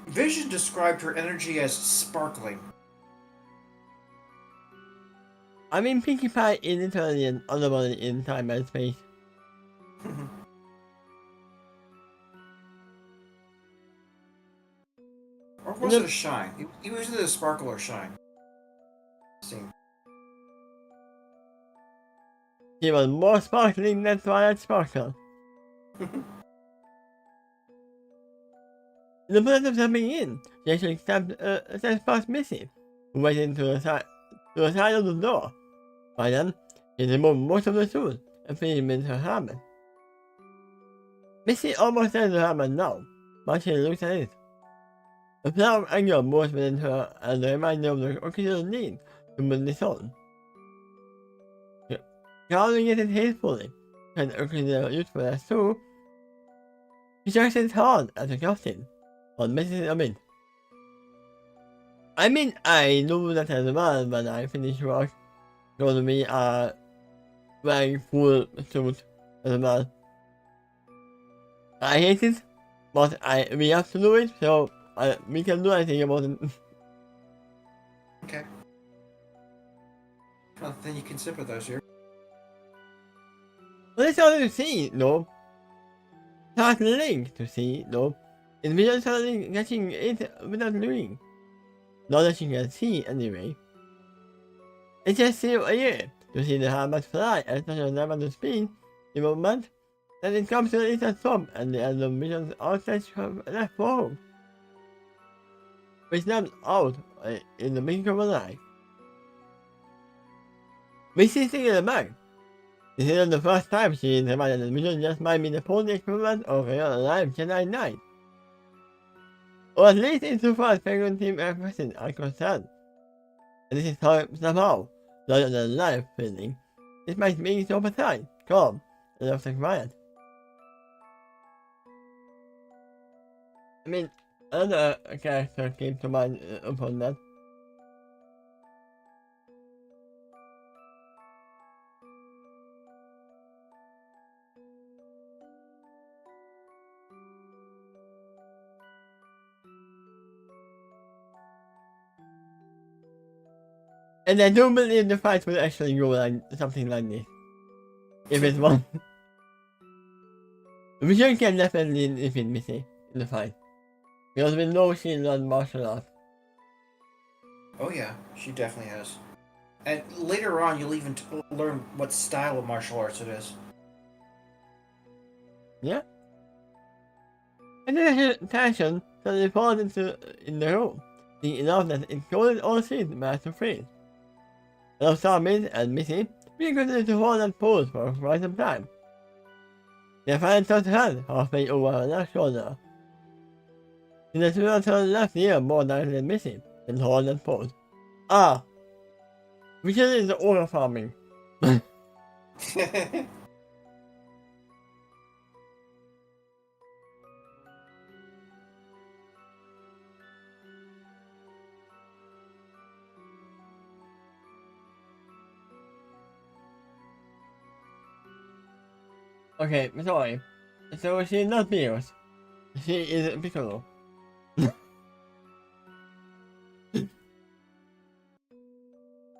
Vision described her energy as sparkling. I mean, Pinkie Pie is literally an anomaly in time and space. Or was it a shine? He was either a sparkle or shine. He was more sparkling than Twilight Sparkle. In the process of jumping in, she actually stabbed past Missy, who went into the side of the door. By then, she removed most of the tools and fitted them into her helmet. Missy almost has her helmet now, but she looks at it. A flood of anger rose within her and the reminder of the occasional need to move the soul. Calling it hastefully, and occasional usefulness too, he shakes his hand at the captain on Mrs. Amin. I mean, I knew that as well when I finished work. Told me wearing full suit as well. I hate it, but we have to do it, so we can do anything about it. Okay. Well, then you can sympathize here. But it's all to see, no. Not link to see, no. It's just suddenly catching it without doing. Not that you can see anyway. It's just still a year to see the hammer fly at such a level speed in a moment. Then it comes to its stop and the end of missions outside have left forward. We snapped out in the blink of an eye. We see thinking about. This isn't the first time she is reminded that the mission just might be the full equivalent of a real life Jedi Knight. Or at least insofar as Penguin Team are present are concerned. And this is somehow, rather than life feeling, this might be so precise, calm, and often quiet. I mean, another character came to mind upon that. And I do believe the fight will actually go like something like this. If it's one. Vision can definitely defeat Missy in the fight. Because we know she learned martial arts. Oh yeah, she definitely has. And later on, you'll even learn what style of martial arts it is. Yeah. And then tension suddenly falls in the room, seeing enough that it goes all seems back to freeze. And Starmid and Missy we continue to hold that pose for quite some time. They finally touch her hand halfway over her left shoulder. She then turns her left ear more directly than Missy and hold that pose. Ah! Which is the order farming. Okay, sorry. So she's not Beers. She is Piccolo.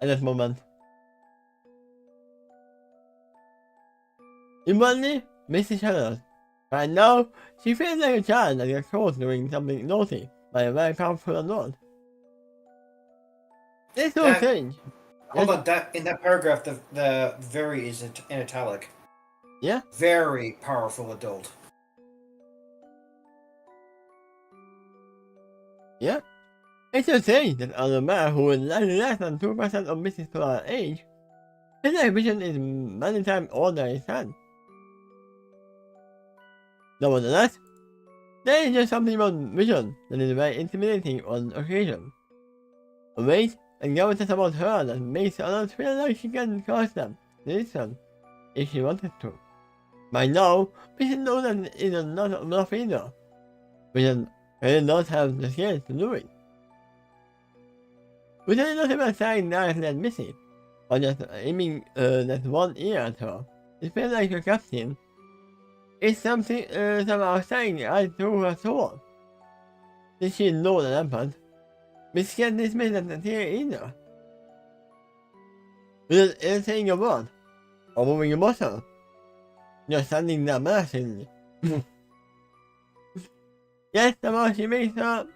At that moment. Inwardly, Missy shudders. Right now, she feels like a child that gets caught doing something naughty by a very powerful adult. It's so strange. Hold on, in that paragraph, the very is in italic. Yeah? Very powerful adult. Yeah? It's so strange that a man who is less than 2% of Missy's total age, his vision is many times older than his son. Nevertheless, there is just something about vision that is very intimidating on occasion. A weight and governance about her that makes others feel like she can cause them to listen if she wanted to. By now, Vision knows that it is not enough either. Vision really does have the skills to do it. Vision is not even saying directly at Missy, or just aiming that one ear at her. It feels like a captain is something somehow saying right through her soul. Did she know that happened? Miss can't dismiss that theory either. Vision isn't saying a word, or moving a muscle. Just standing there menacingly. Yes, somehow she makes her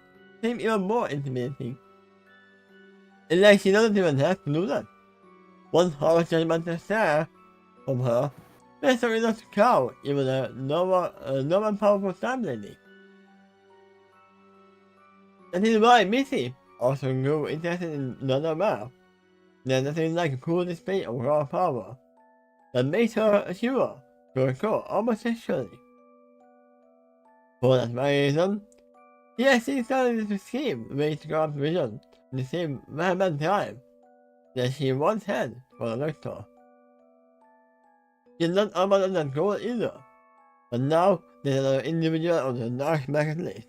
seem even more intimidating. It's like she doesn't even have to do that. One harsh judgmental stare from her makes her enough to cow even a normal powerful stab lady. That is why Missy also grew interested in another man. There's nothing like a cool display of raw power that makes her a hero to her core almost sexually. For that very reason, He actually started to scheme ways to grab Vision in the same vehement time that she once had for the Doctor. He did not abandon that goal either, but now there's another individual on the dark market list.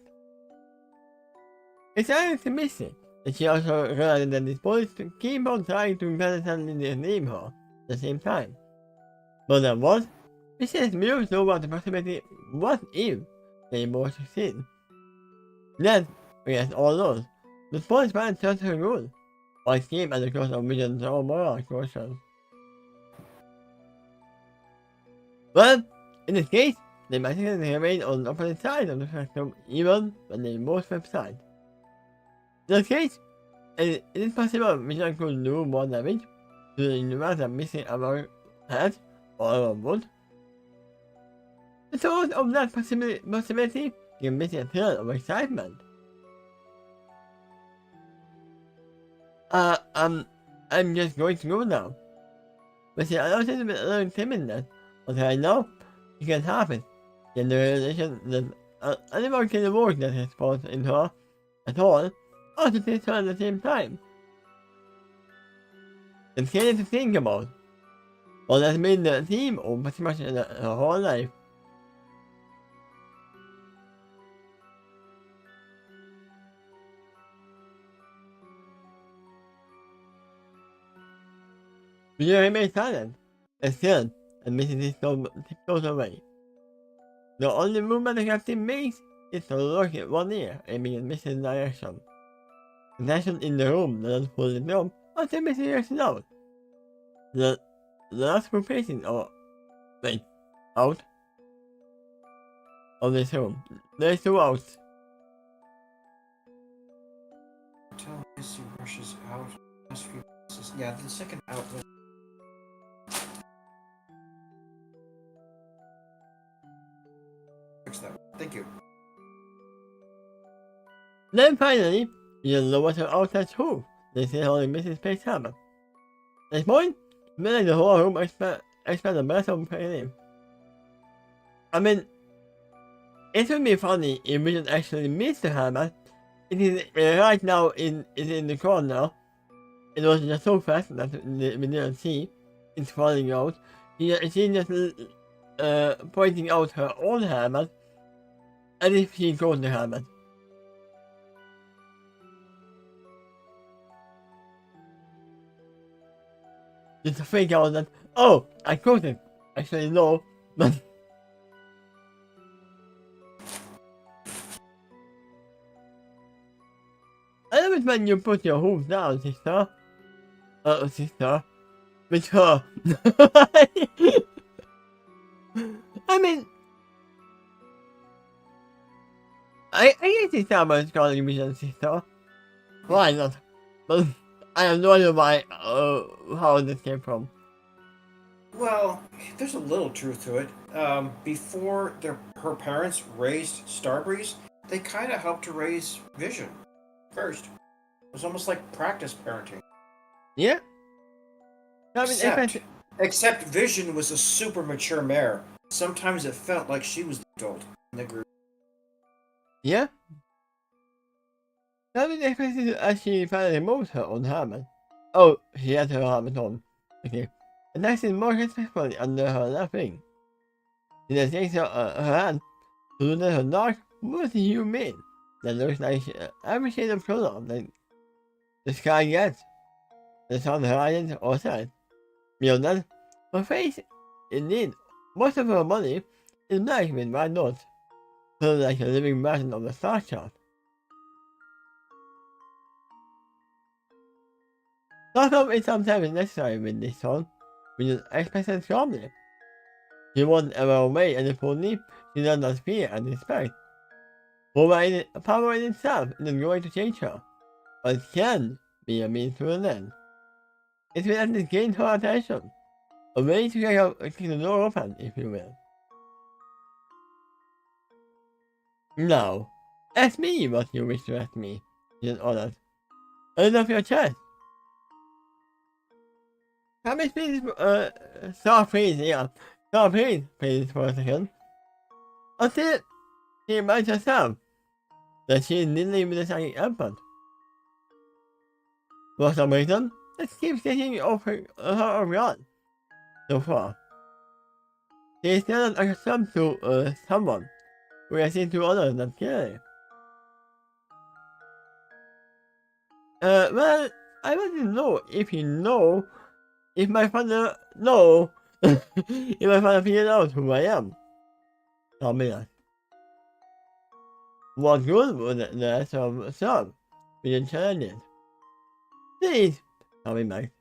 It's optimistic that she also realized that these boys keep on trying to consistently name her at the same time. But that was, she says mirrors know about the possibility what if they both succeed. Then, against all those, the boys plan turns her rule, or escape at the cost of Vision's own moral caution. Well, in this case, they magically remain on the opposite side of the spectrum even when they both website. In this case, it is possible Vision could do more damage to the universe than missing our head or our wood. The thought of that possibility gives me a thrill of excitement. I'm just going to go now. But she allows it with a little timidness, but I know she can have it. In the realization that anyone can avoid that response in her at all, or to face her at the same time. It's scary to think about. Well, that's been the theme of pretty much her whole life. Vision remains silent, and still, and Mrs. tiptoes away. The only movement the captain makes is to look at one ear, aiming in Mrs. direction. The tension in the room doesn't fully drop until Mrs. hears it out. The last group pacing out of this room. There's two outs. Until Missy rushes out. Yeah, the second out was. Fix that. Thank you. Then finally, you lower her outside too. They see holding Mrs. Pace's hammer. At this point, really the whole room expect the best of playing. I mean, it would be funny if we should actually miss the hammer. It is right now in the corner. It was just so fast that we didn't see it's falling out. She's just pointing out her own hammer, as if she got the hammer. Just to fake out that, oh, I caught it. Actually, no, but. I love it when you put your hooves down, sister. Sister. With her. I mean, I guess this time I was calling me a sister. Why not? But I have no idea why, how this came from. Well, there's a little truth to it. Before her parents raised Starbreeze, they kind of helped to raise Vision first. It was almost like practice parenting. Yeah. I mean, except Vision was a super mature mare. Sometimes it felt like she was the adult in the group. Yeah. I mean, especially as she finally removed her own helmet. Oh, she had her helmet on. Okay. And I see more respectfully under her left wing. She then takes her hand to look at her dark, moody hue mane that looks like every shade of color that the sky gets. That's on her eyelids or side. Beyond that, her face, indeed, most of her body is black with white dots, sort of like a living version of the star chart. Startup is sometimes necessary with this song, which is expected strongly. She won't ever obey any full leap, she does not fear and respect. Power in itself isn't going to change her, but it can be a means to an end. It will at least gain her attention, a way to kick the door open, if you will. Now, ask me what you wish to ask me, she just ordered. Open up your chest. Can we please, stop please, yeah. Stop please for a second. Until she reminds herself. that she didn't leave the second airport. For some reason, it keeps getting over her around. So far, she is still not accustomed to someone who has seen to others than Kelly. Well, I want to know if my father if my father figured out who I am. Tell me that. What good would that serve with the challenges? Please, tell me, Mike.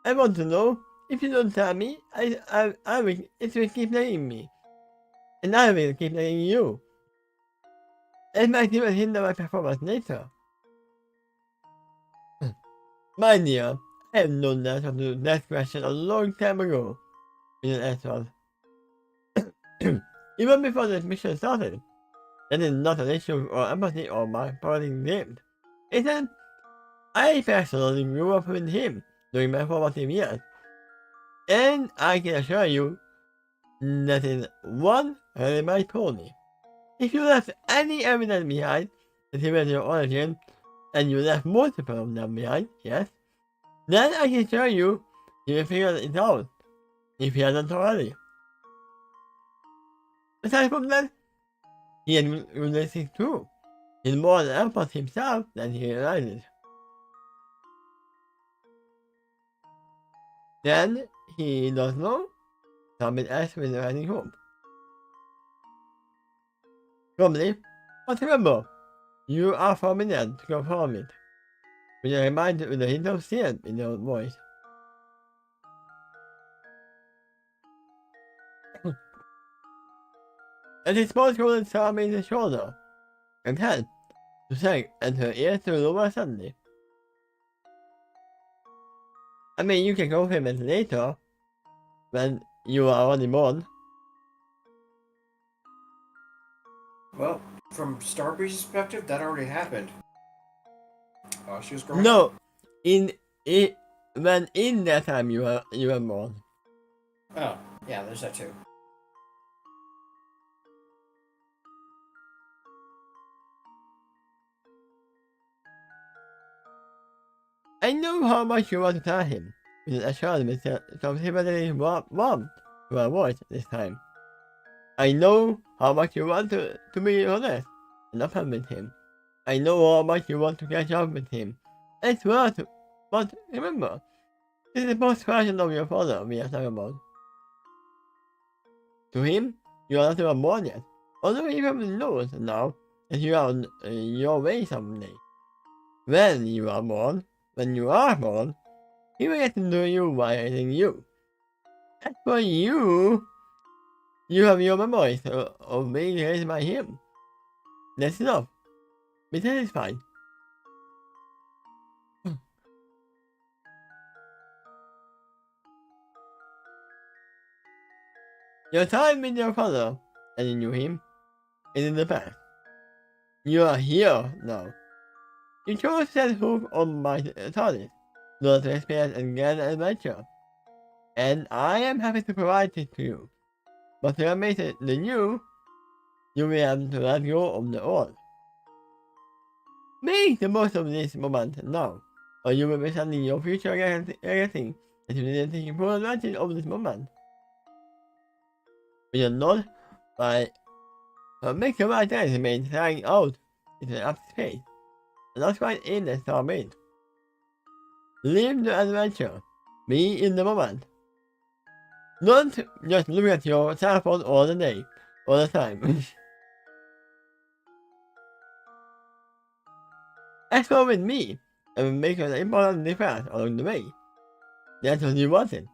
I want to know. If you don't tell me, I will, it will keep nagging me. And I will keep nagging you. It might even hinder my performance later. My dear, I have known the answer to that question a long time ago. With an answer. Even before this mission started. That is not an issue or empathy or my parenting games. Ethan, I personally grew up with him during my formative years. And I can assure you that is one very my pony. If you left any evidence behind that he was your origin, and you left multiple of them behind, yes, then I can assure you he will figure it out, if he hasn't already. Aside from that, he is realistic too. He's more an empath himself than he realizes. Then he does know, Thomas asked with rising hope. Probably, but remember, you are familiar to confirm it. With a reminder with a hint of fear in your voice. And his small shoulder saw his shoulder, and head to sink, and her ears to lower suddenly. I mean, you can confirm it later, when you are already born. Well, from Starbreeze's perspective, that already happened. She was growing No, up. when in that time you were born. Oh, yeah, there's that too. I know how much you want to tell him, with an assurance with some sympathetic warmth to her voice this time. I know how much you want to be honest and open with him. I know how much you want to catch up with him. It's worth it, but remember, this is the post version of your father we are talking about. To him, you are not even born yet, although he probably knows now that you are on your way someday. When you are born, he will get to know you by raising you. As for you, you have your memories of being raised by him. That's enough. Be satisfied. Your time with your father, and you knew him, is in the past. You are here now. You chose to set hoof on my TARDIS, not to experience and get an adventure. And I am happy to provide it to you. But to amaze the new, you will have to let go of the old. Make the most of this moment now, or you will be sending your future everything that you didn't take full advantage of this moment. With a nod, make your right hand remain flying out into empty space, and not quite in the Starbreeze. Live the adventure. Be in the moment. Don't just look at your cell phone all the time. Explore with me, and will make an important difference along the way. That's what you wanted,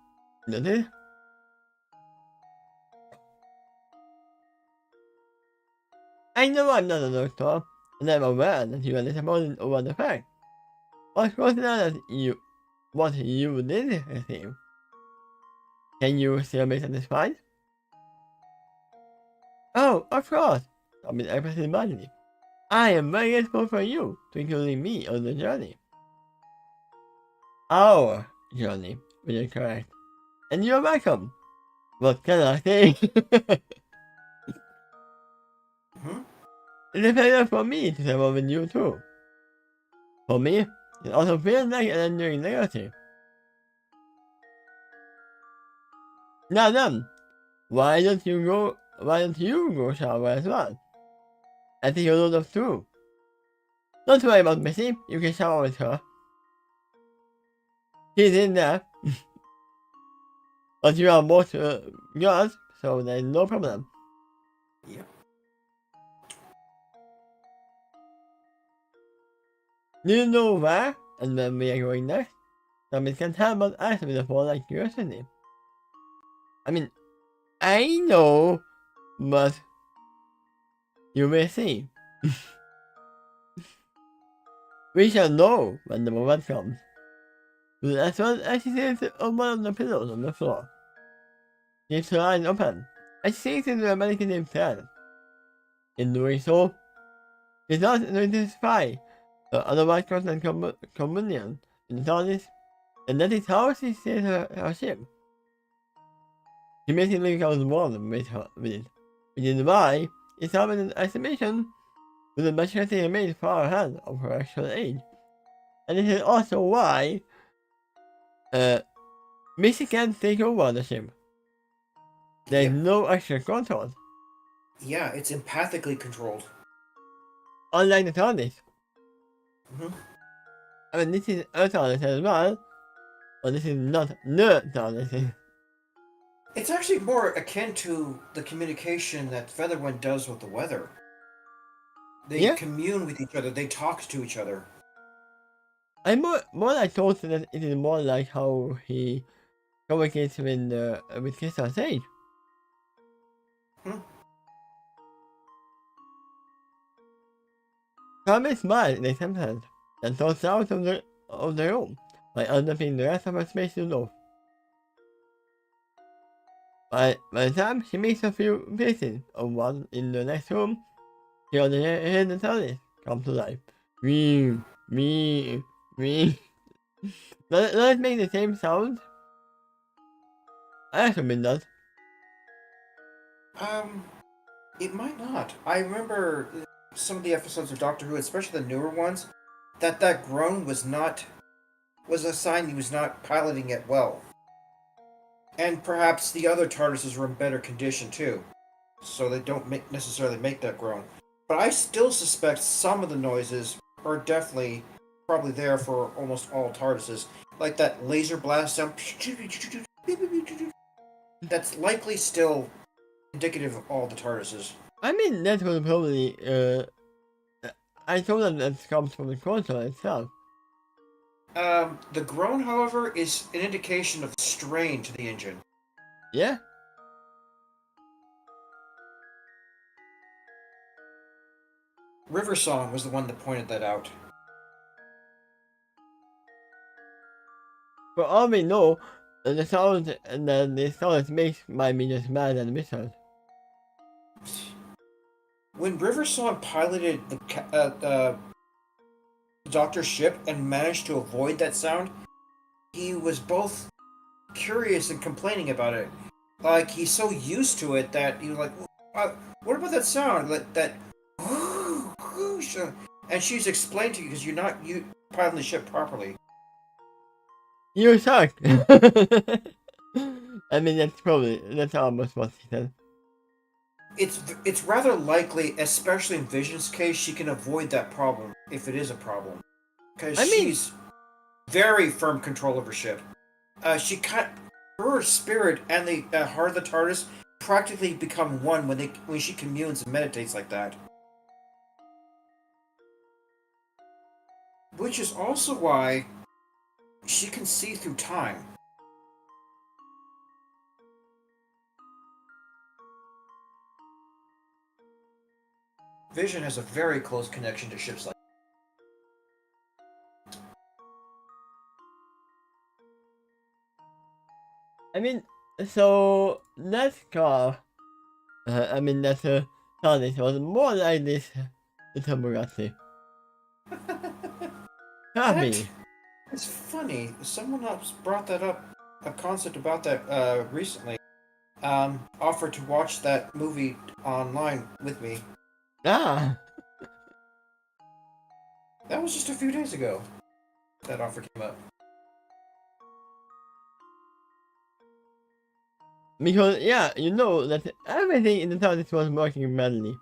isn't it? I know I'm not a doctor, and I'm aware that you are disappointed over the fact. But consider that what you did receive. Can you still be satisfied? Oh, of course! I mean, everything badly. I am very grateful for you to including me on the journey. Our journey, which is correct. And you're welcome. What can I say? Hmm? it's a pleasure for me to travel with you too. For me, it also feels like an enduring legacy. Now then, why don't you go shower as well? I think you'll love too. Don't worry about Missy, you can shower with her. She's in there. But you are both girls, so there's no problem. Yep. Do you know where and when we are going next? Somebody can tell about us with a full like curiosity. I mean, I know, but you will see. We shall know when the moment comes. As well as she sits on one of the pillows on the floor. She keeps her eyes open, and she sees into the mannequin himself. In doing so, she starts to identify the otherwise constant communion in the TARDIS, and that is how she sees her ship. She basically becomes one with it, which is why it's having an estimation with the maturity remains far ahead of her actual age. And this is also why Missy can't take over the ship. There's no extra control. Yeah, it's empathically controlled. Unlike the TARDIS. Mm-hmm. I mean, this is a TARDIS as well, but this is not the TARDIS. It's actually more akin to the communication that Featherwind does with the weather. They commune with each other, they talk to each other. I'm more like thought that it is more like how he communicates with Crystal Sage. Carmen smiles in acceptance and throws out of the room by unwrapping the rest of her spacesuit off. By the time she makes a few pieces of one in the next room, she already hears the TARDIS come to life. Does it make the same sound? I assume it does. It might not. I remember some of the episodes of Doctor Who, especially the newer ones, that groan was a sign he was not piloting it well. And perhaps the other TARDISes were in better condition too, so they don't necessarily make that groan. But I still suspect some of the noises are definitely probably there for almost all TARDISes, like that laser blast sound. That's likely still indicative of all the TARDISes. I mean, that will probably, I told them that comes from the console itself. The groan, however, is an indication of strain to the engine. Yeah? River Song was the one that pointed that out. For all we know, the sound that the sound makes might be just mad and whistle. When River Song piloted the Doctor's ship and managed to avoid that sound, he was both curious and complaining about it. Like, he's so used to it that he was like, what about that sound? Like, that... And she's explained to you because you're not piloting the ship properly. You suck! I mean, that's almost what she said. It's rather likely, especially in Vision's case, she can avoid that problem, if it is a problem. Because she's very firm control of her ship. Her spirit and the heart of the TARDIS practically become one when she communes and meditates like that. Which is also why she can see through time. Vision has a very close connection to ships like that. I mean, so that car, that's TARDIS was more like this little Bugatti. Happy. It's funny. Someone else brought that up, a concept about that recently. Offered to watch that movie online with me. Ah! That was just a few days ago. That offer came up. Because, yeah, you know that everything in the TARDIS was working badly.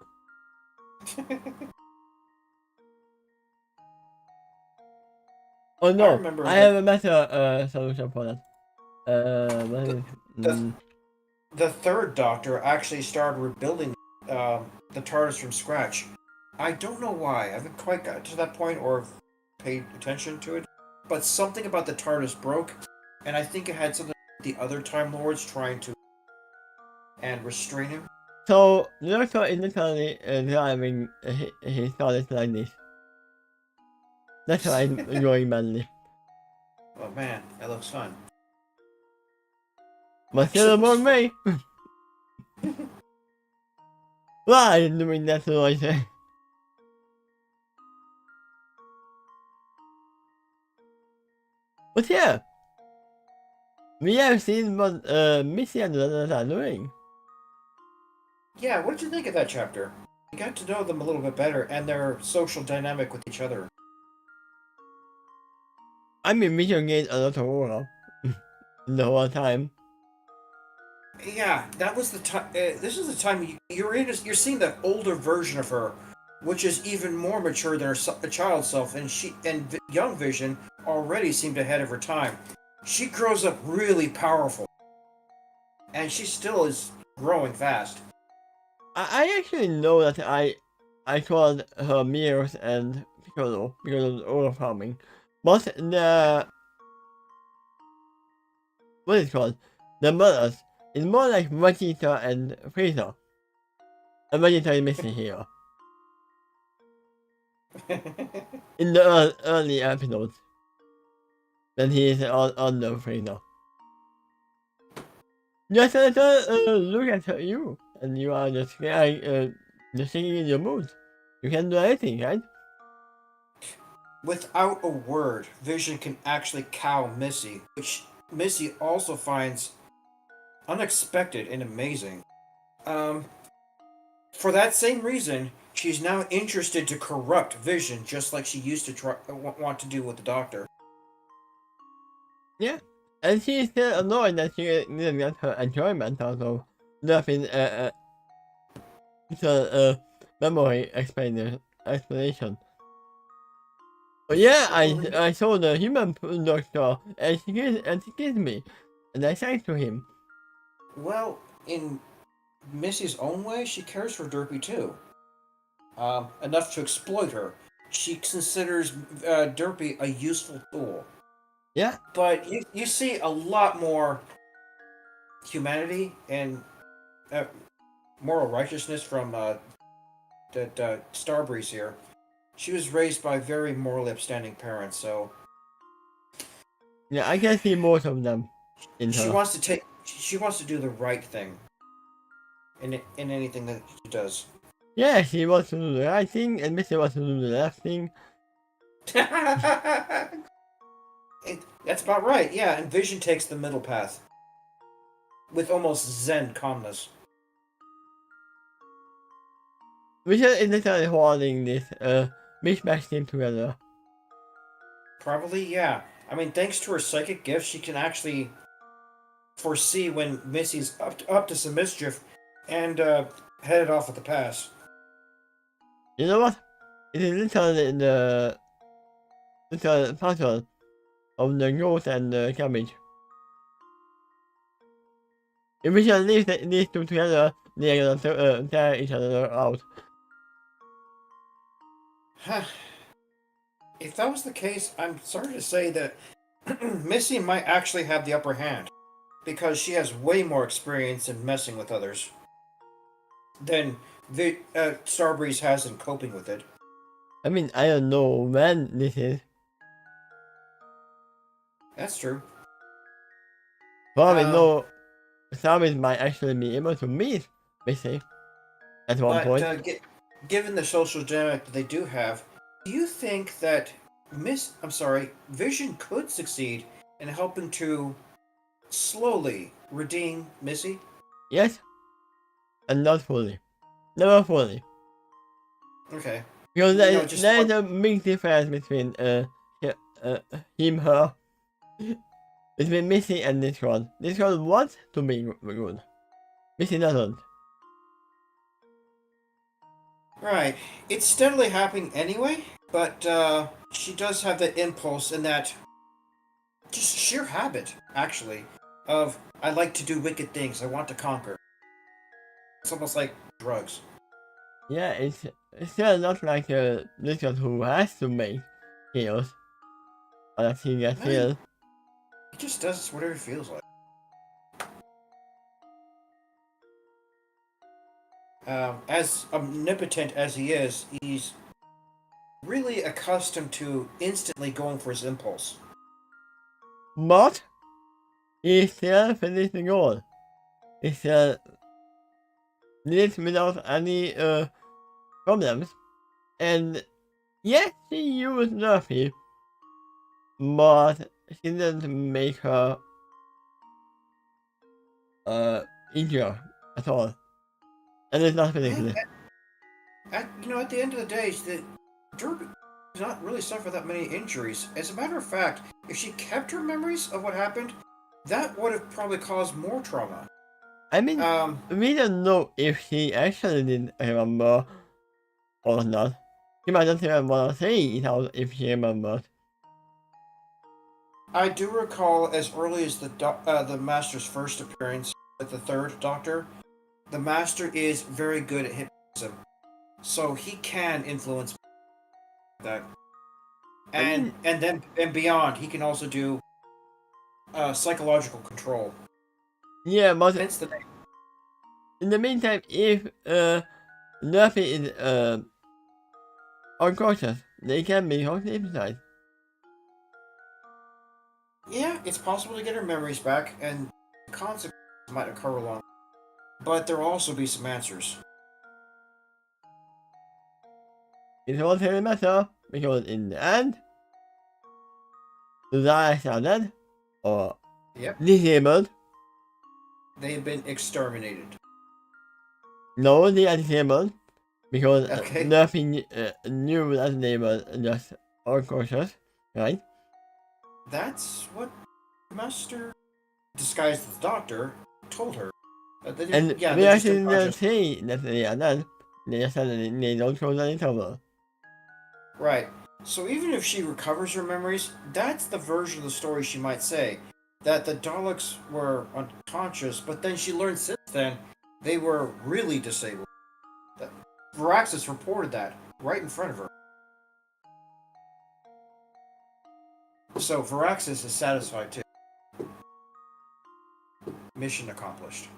Oh I no, remember I that have a better solution for that. What the, is, the the third Doctor actually started rebuilding the TARDIS from scratch. I don't know why. I haven't quite got to that point or paid attention to it, but something about the TARDIS broke, and I think it had something with the other Time Lords trying to and restrain him. so, the Doctor is literally driving his TARDIS like this. That's why I'm going badly. Oh man, that looks fun. But still about me! Why are you doing that to myself? But yeah, we have seen what Missy and the others are doing. Yeah, what did you think of that chapter? You got to know them a little bit better and their social dynamic with each other. I mean, Vision gained a lot of aura the whole time. Yeah, that was the time. This is the time you're seeing the older version of her, which is even more mature than her child self, and young Vision already seemed ahead of her time. She grows up really powerful, and she still is growing fast. I actually know that I called her Mirrors and Piccolo because of the aura farming. But the what is it called? The mothers is more like Vegeta and Frieza. And Vegeta is missing here. In the early episodes. When he is on the Frieza. Just a little look at you. And you are just singing in your mood. You can do anything, right? Without a word, Vision can actually cow Missy, which Missy also finds unexpected and amazing. Um, For that same reason, she's now interested to corrupt Vision, just like she used to want to do with the Doctor. Yeah. And she is still annoyed that she didn't get her enjoyment out of nothing the memory explanation. But yeah, Well, I saw the human doctor and she kissed me. And I sang to him. well, in Missy's own way, she cares for Derpy too. Enough to exploit her. She considers Derpy a useful tool. Yeah. But you see a lot more humanity and uh, moral righteousness from that Starbreeze here. She was raised by very morally upstanding parents, so Yeah, I can see most of them in she her. wants to take. She wants to do the right thing in anything that she does. Yeah, she wants to do the right thing and Missy wants to do the left thing. That's about right. Yeah, and Vision takes the middle path with almost zen calmness. We should literally holding this mishmash team together. Probably, yeah. I mean, thanks to her psychic gift, she can actually foresee when Missy's up to some mischief and headed off at the pass. You know what? It is literally the little puzzle of the goat and the cabbage. If we should leave these two together, they are gonna tear each other out. If that was the case, I'm sorry to say that Missy might actually have the upper hand because she has way more experience in messing with others than Starbreeze has in coping with it. I mean, I don't know when this is. That's true. Probably Um, no. Starbreeze might actually be able to meet Missy at one but point. given the social dynamic that they do have, do you think that Vision could succeed in helping to slowly redeem Missy? Yes, and not fully. Never fully. Okay. Because No, just there's one. a big difference between him, her. Between Missy and this one. This one wants to be good. Missy doesn't. Right. It's steadily happening anyway, but she does have that impulse and that just sheer habit, actually, of I like to do wicked things. I want to conquer. It's almost like drugs. Yeah, it's still not like this one who has to make heals. Unless he gets Hey, healed. he just does whatever he feels like. As omnipotent as he is, he's really accustomed to instantly going for his impulse. But he still finished the goal. He still did it without any problems. And yes, she used Luffy, but she didn't make her injured at all. And it's not particularly. At the end of the day, Dirk does not really suffer that many injuries. As a matter of fact, if she kept her memories of what happened, that would have probably caused more trauma. I mean, we don't know if she actually did remember or not. She might not remember saying it out if she remembered. I do recall as early as the Master's first appearance with the third Doctor, the Master is very good at hypnotism, so he can influence that. And beyond, he can also do psychological control. Yeah, but Hence the name. in the meantime, if Luffy is unconscious, they can be hypnotized. Yeah, it's possible to get her memories back, and consequences might occur along. But there'll also be some answers. It won't really matter, because in the end, the Daleks are dead, or Yep. disabled. They've been exterminated. No, they are disabled, because Okay. Luffy knew that they were just unconscious, right? That's what the Master, disguised as the Doctor, told her. And yeah, we they're just actually didn't unconscious. say that they are dead. They just said that they don't cause any trouble. Right. So even if she recovers her memories, that's the version of the story she might say. That the Daleks were unconscious, but then she learned since then they were really disabled. That Varaxis reported that right in front of her. So Varaxis is satisfied too. Mission accomplished.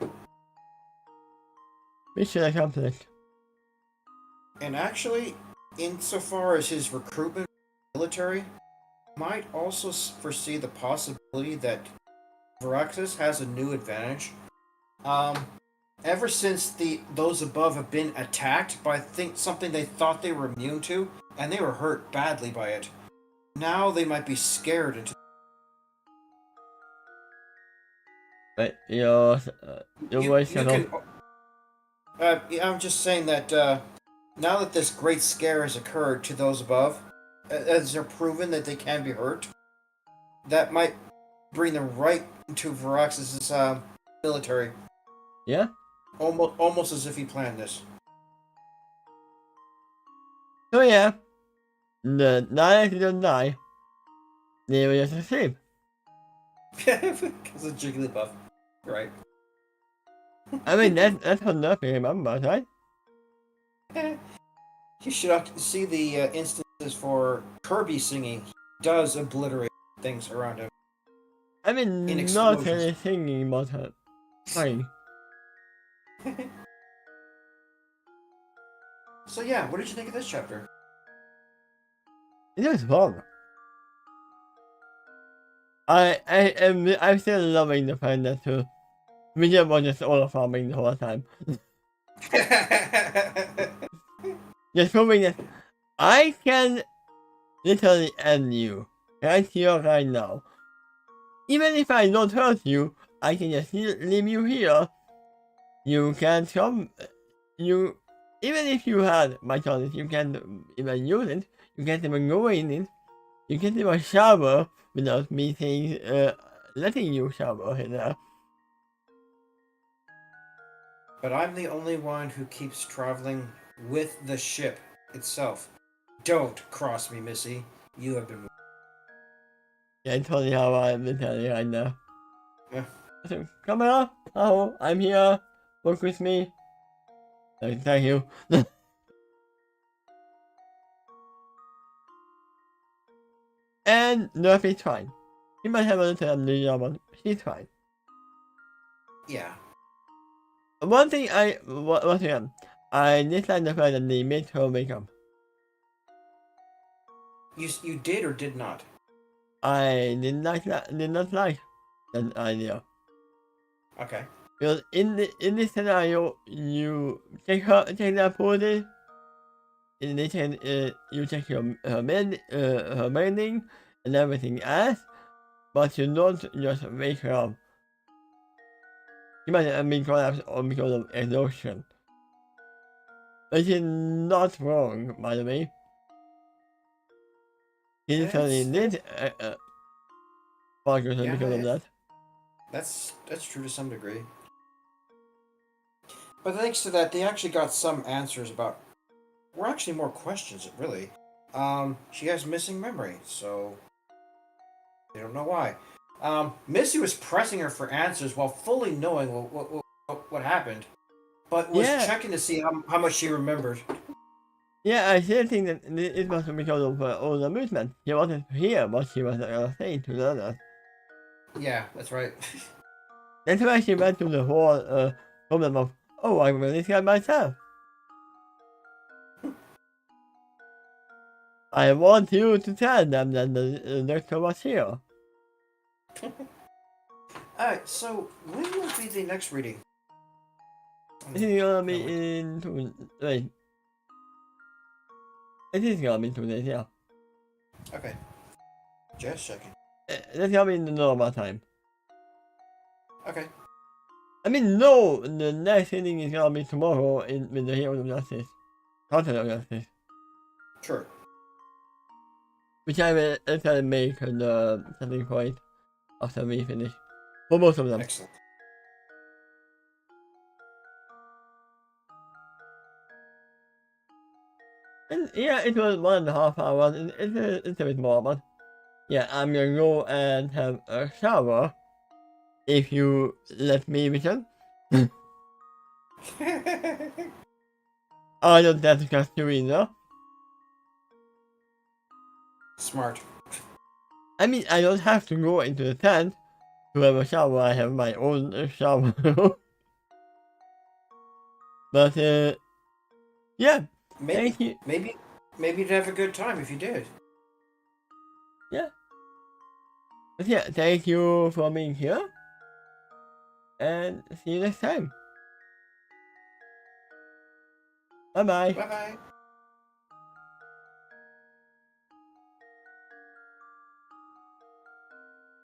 Mission accomplished. And actually, insofar as his recruitment military, might also foresee the possibility that Varaxis has a new advantage. Ever since those above have been attacked by something they thought they were immune to, and they were hurt badly by it, now they might be scared into. But your voice You cut off. can. I'm just saying that now that this great scare has occurred to those above, as they're proven that they can be hurt, that might bring them right into Varaxis' military. Yeah? Almost as if he planned this. So yeah, the Daleks didn't die. They were just asleep. Because of Jigglypuff. Right. I mean, that's what Luffy remembers, right? You should see the instances for Kirby singing. He does obliterate things around him. I mean, In not explosions. really thinking about her. Fine. So yeah, what did you think of this chapter? It was fun. I'm still loving the fact that William was just all farming the whole time. Just proving that I can literally end you right here, right now. Even if I don't hurt you, I can just leave you here. You can't come. even if you had my TARDIS, you can't even use it. You can't even go in it. You can't even shower without me saying, letting you shower in there. But I'm the only one who keeps traveling with the ship itself. Don't cross me, Missy. You have been. Yeah, I told you how I'm telling you right now. Yeah. So, come on, oh, I'm here. Work with me. Thank you. And Nerf is fine. He might have a little amnesia, but she's fine. Yeah. One thing I dislike the fact that they made her makeup. You did or did not? I did not like that idea. Okay. Because in this scenario, you check that poses, and they can you check her mending and everything else, but you don't just wake her up. She might have been collapsed because of exhaustion. Which is not wrong, by the way. He certainly did because of that. That's true to some degree. But thanks to that, they actually got some answers about. Or actually more questions, really. She has missing memory, so they don't know why. Missy was pressing her for answers while fully knowing what happened, but was checking to see how much she remembered. Yeah, I still think that it was because of all the movement. She wasn't here, but she was saying to the others. Yeah, that's right. That's why she went to the whole problem of, oh, I'm really scared myself. I want you to tell them that the doctor was here. Alright, so when will be the next reading? This is gonna be in 2 wait. It is gonna be 2 days, yeah. Okay. Just checking. That's gonna be in the normal time. Okay. I mean, no, the next reading is gonna be tomorrow with the Hero of Justice. Content of Justice. Sure. Which I will try to make the starting point after we finish. For both of them. Excellent. And yeah, it was 1.5 hours. It's a bit more, but yeah, I'm gonna go and have a shower if you let me, Richard. I don't have to cast you either. Smart. I mean, I don't have to go into the tent to have a shower. I have my own shower. But yeah, thank you. Maybe you'd have a good time if you did. Yeah. But yeah, thank you for being here. And see you next time. Bye bye. Bye bye.